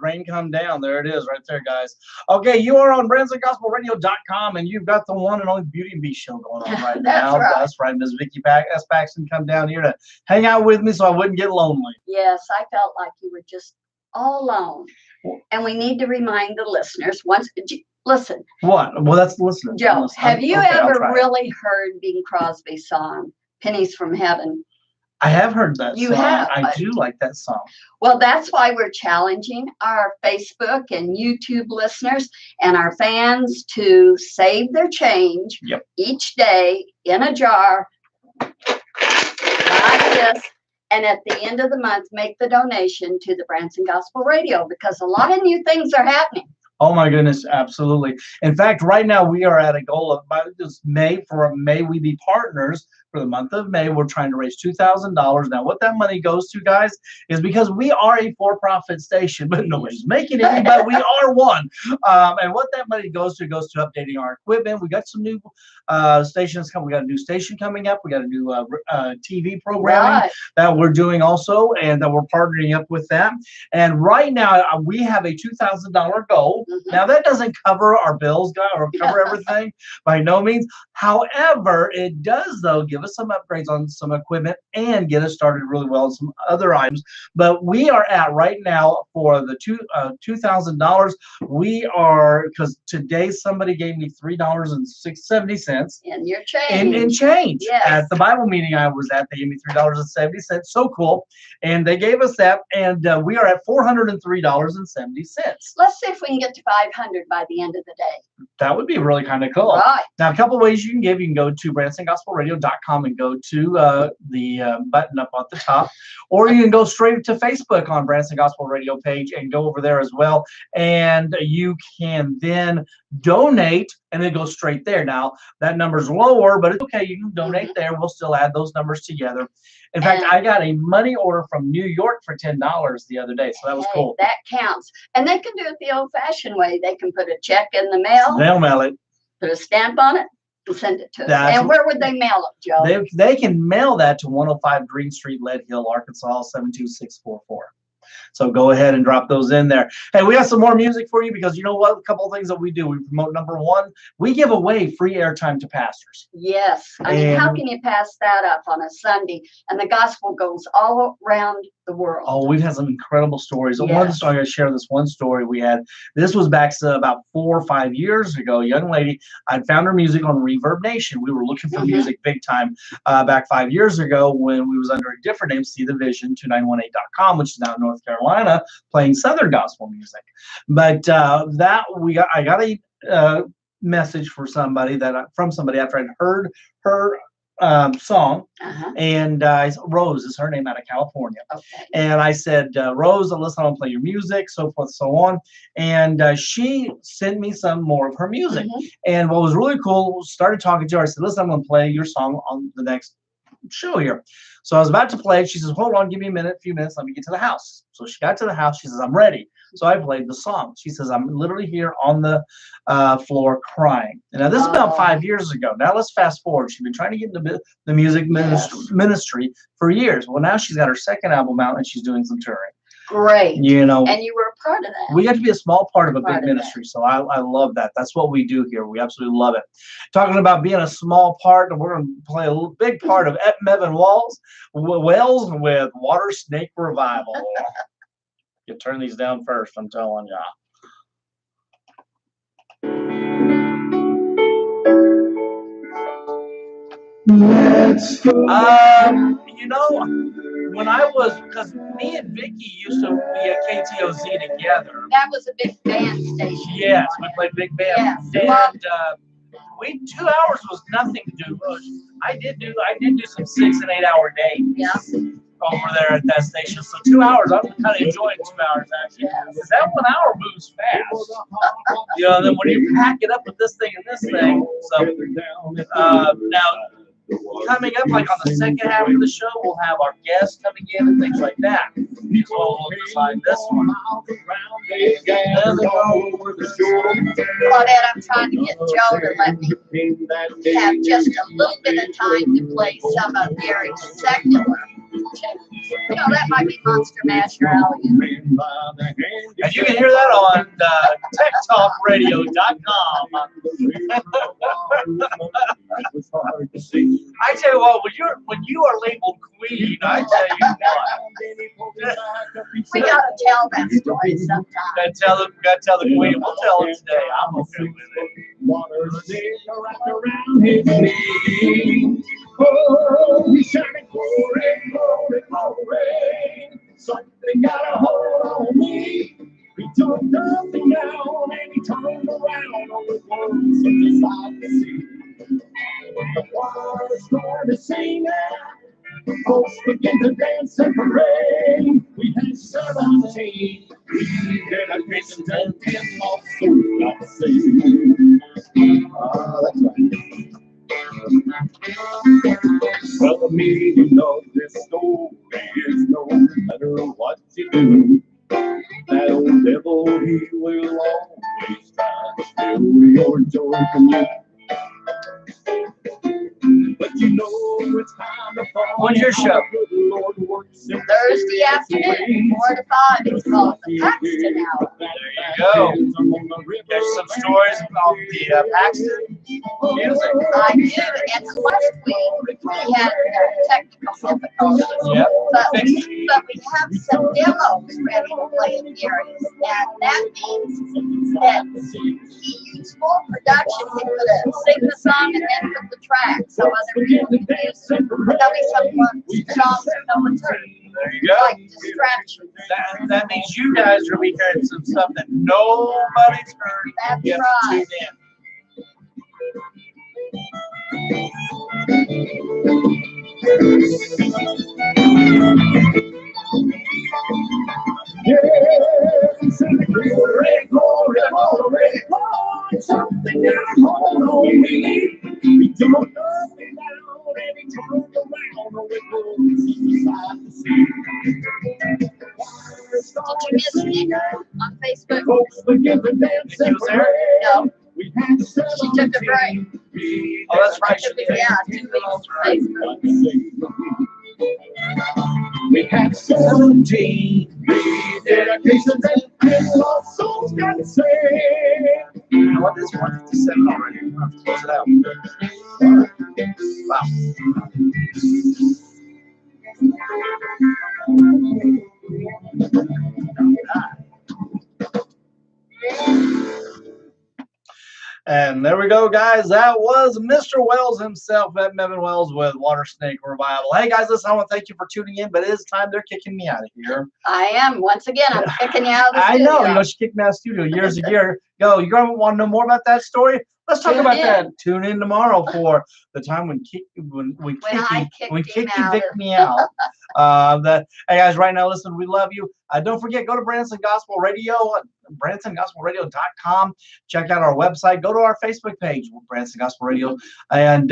Rain come down. There it is right there, guys. Okay, you are on BransonGospelRadio.com, and you've got the one and only Beauty and Beast show going on right now. Right. That's right. Ms. Vicki S. Paxton come down here to hang out with me so I wouldn't get lonely. Yes, I felt like you were just all alone. And we need to remind the listeners listen. What? Well, that's listening. Joe, have you Okay, ever really heard Bing Crosby's song, Pennies from Heaven? I have heard that You song. have, I but- do like that song. Well, that's why we're challenging our Facebook and YouTube listeners and our fans to save their change each day in a jar like this. And at the end of the month, make the donation to the Branson Gospel Radio because a lot of new things are happening. Oh my goodness, absolutely. In fact, right now we are at a goal of by this May, for May we be partners for the month of May. We're trying to raise $2,000. Now, what that money goes to, guys, is because we are a for-profit station, but nobody's making any, but we are one. And what that money goes to updating our equipment. We got some new stations coming. We got a new station coming up. We got a new TV programming that we're doing also, and that we're partnering up with them. And right now we have a $2,000 goal. Now that doesn't cover our bills, guys, or cover everything by no means. However, it does though give us some upgrades on some equipment and get us started really well on some other items. But we are at right now for the $2,000. We are, because today somebody gave me $3.70 in your change. In change. Yes. At the Bible meeting I was at, they gave me $3.70. So cool. And they gave us that, and we are at $403.70. Let's see if we can get to 500 by the end of the day. That would be really kind of cool. Right. Now, a couple of ways you can give. You can go to BransonGospelRadio.com and go to the button up at the top, or you can go straight to Facebook on Branson Gospel Radio page and go over there as well. And you can then donate, and it goes straight there. Now, that number's lower, but it's okay. You can donate there. We'll still add those numbers together. In fact, I got a money order from New York for $10 the other day, so that was cool. That counts. And they can do it the old-fashioned way. They can put a check in the mail. They'll mail it. Put a stamp on it, and send it to us. That's- And where would they mail it, Joe? They can mail that to 105 Green Street, Lead Hill, Arkansas 72644. So go ahead and drop those in there. Hey, we got some more music for you because you know what? A couple of things that we do. We promote, number one, we give away free airtime to pastors. Yes. I mean, how can you pass that up on a Sunday? And the gospel goes all around the world. Oh, we've had some incredible stories. Yes. One of the stories, I share this one story we had. This was back about 4 or 5 years ago. A young lady, I'd found her music on Reverb Nation. We were looking for music big time back 5 years ago when we was under a different name, See the Vision 2918.com, which is now in North Carolina, playing Southern gospel music. But I got a message from somebody after I'd heard her song, and Rose is her name, out of California. Okay. And I said, Rose, listen, I want to play your music, so forth, so on. And she sent me some more of her music. And what was really cool, started talking to her. I said, listen, I'm going to play your song on the next show here. So I was about to play it. She says, hold on, give me a few minutes. Let me get to the house. So she got to the house. She says, I'm ready. So I played the song. She says, I'm literally here on the floor crying. And now this is about 5 years ago. Now let's fast forward. She's been trying to get into the music ministry for years. Well, now she's got her second album out and she's doing some touring. Great. You know, and you were a part of that. We got to be a small part of a big ministry. So I love that. That's what we do here. We absolutely love it. Talking about being a small part, and we're going to play a big part of Mevin Wales with Water Snake Revival. You turn these down first, I'm telling ya. You know, when I was, because me and Vicky used to be at KTOZ together. That was a big band station. Yes, we played big band. Yes. And 2 hours was nothing to do. I did do some 6 and 8 hour days. Yeah. Over there at that station. So 2 hours, I'm kind of enjoying 2 hours actually. Because that 1 hour moves fast. You know, and then when you pack it up with this thing and this thing. So now coming up, like on the second half of the show, we'll have our guests coming in and things like that. So we'll decide this one. Claudette, I'm trying to get Joe to let me have just a little bit of time to play some of Gary's secular. You know, that might be Monster Mash or Alley. And you can hear that on techtalkradio.com. I tell you what, when you are labeled queen, I tell you what. We gotta tell that story sometime. Gotta tell the queen. We'll tell it today. I'm okay with it. Water wrapped around his knee. Oh, he's shining glory, glory, glory. Something got a hold on me. He took nothing down and he turned around on the world such a sight to see. The choir started singing. Folks began to dance and parade. We had 17. We did a Christian and 10 lost souls got saved. That's right. Well, the meaning of this story is no matter what you do, that old devil, he will always try to steal your joy from you. But you know it's time to fall. When's your show? Thursday afternoon, 4 to 5. It's called the Paxton Hour. There you go. There's some stories about the Paxton music. I do, and last week we had technical difficulties. Yep. But we have some demos ready to play in Gary's, and that means that he used full production. He could sing the song and then put the track, so other people can use it. There'll be some fun songs that no one's heard. There you go. Like distractions. That means you guys are be hearing some stuff that nobody's heard. That's You have to right. tune in. Yes, and glory, glory, glory, glory, something got a hold on me. He took nothing down and he turned around on the road side to see. Did you miss Nick on Facebook? Folks begin to dance and was there? parade. No. We had She took a break. Oh, that's right. She did. Yeah, 2 weeks from Facebook. We had 17 dedications and love songs got to say. You know what? This 157 already. I'm going to close it out. All right. Wow. And there we go, guys. That was Mr. Wells himself, Ed Mevin Wells with Water Snake Revival. Hey, guys, listen, I want to thank you for tuning in, but it is time they're kicking me out of here. I am. Once again, I'm kicking you out of the I studio. know. You know, she kicked me out of the studio years ago. You going to want to know more about that story? Let's talk Tune about in. that. Tune in tomorrow for the time when Kiki kicked me out. Hey guys, right now, listen, we love you. Don't forget, go to Branson Gospel Radio, BransonGospelRadio.com. Check out our website. Go to our Facebook page, Branson Gospel Radio, and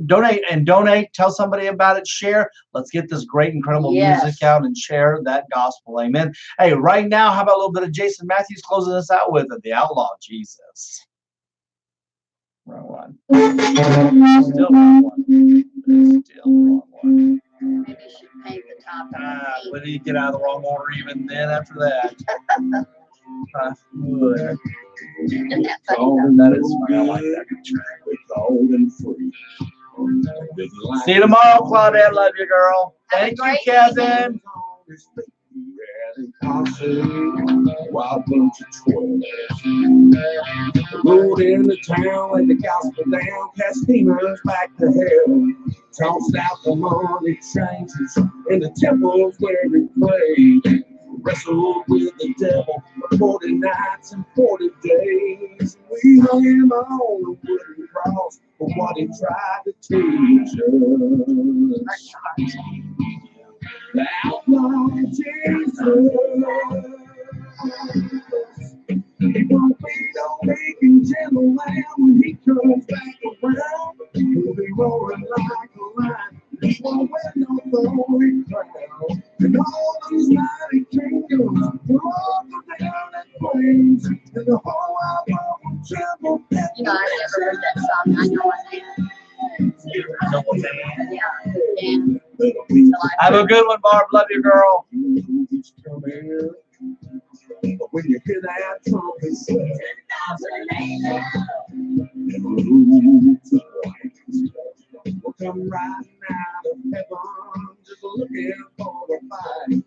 donate. Tell somebody about it. Share. Let's get this great, incredible music out and share that gospel. Amen. Hey, right now, how about a little bit of Jason Matthews closing us out with The Outlaw Jesus. Wrong one. Still wrong one. Still wrong one. Maybe you should paint the top. When did you get out of the wrong order even then after that? Isn't that funny? That is funny. I like that picture. See you tomorrow, Claudette. Love you, girl. Thank you, Kevin. Wild bunch of 12. Rode into town, laid the gospel down, cast demons back to hell. Tossed out the money changers in the temples where he prayed. Wrestled with the devil for 40 nights and 40 days. We hung him on a wooden cross for what he tried to teach us. The outlaw Jesus. He won't be no meek and gentle lamb when he comes back around. He'll be roaring like a lion. He won't wear no thorny crown. And all these mighty kingdoms will all go down in flames. And the whole wide world will tremble. You know, I've never heard that song. I know it. Have a good one, Barb. Love you, girl. But when you hear that trumpet sound, we'll come riding out of heaven, just looking for a fight.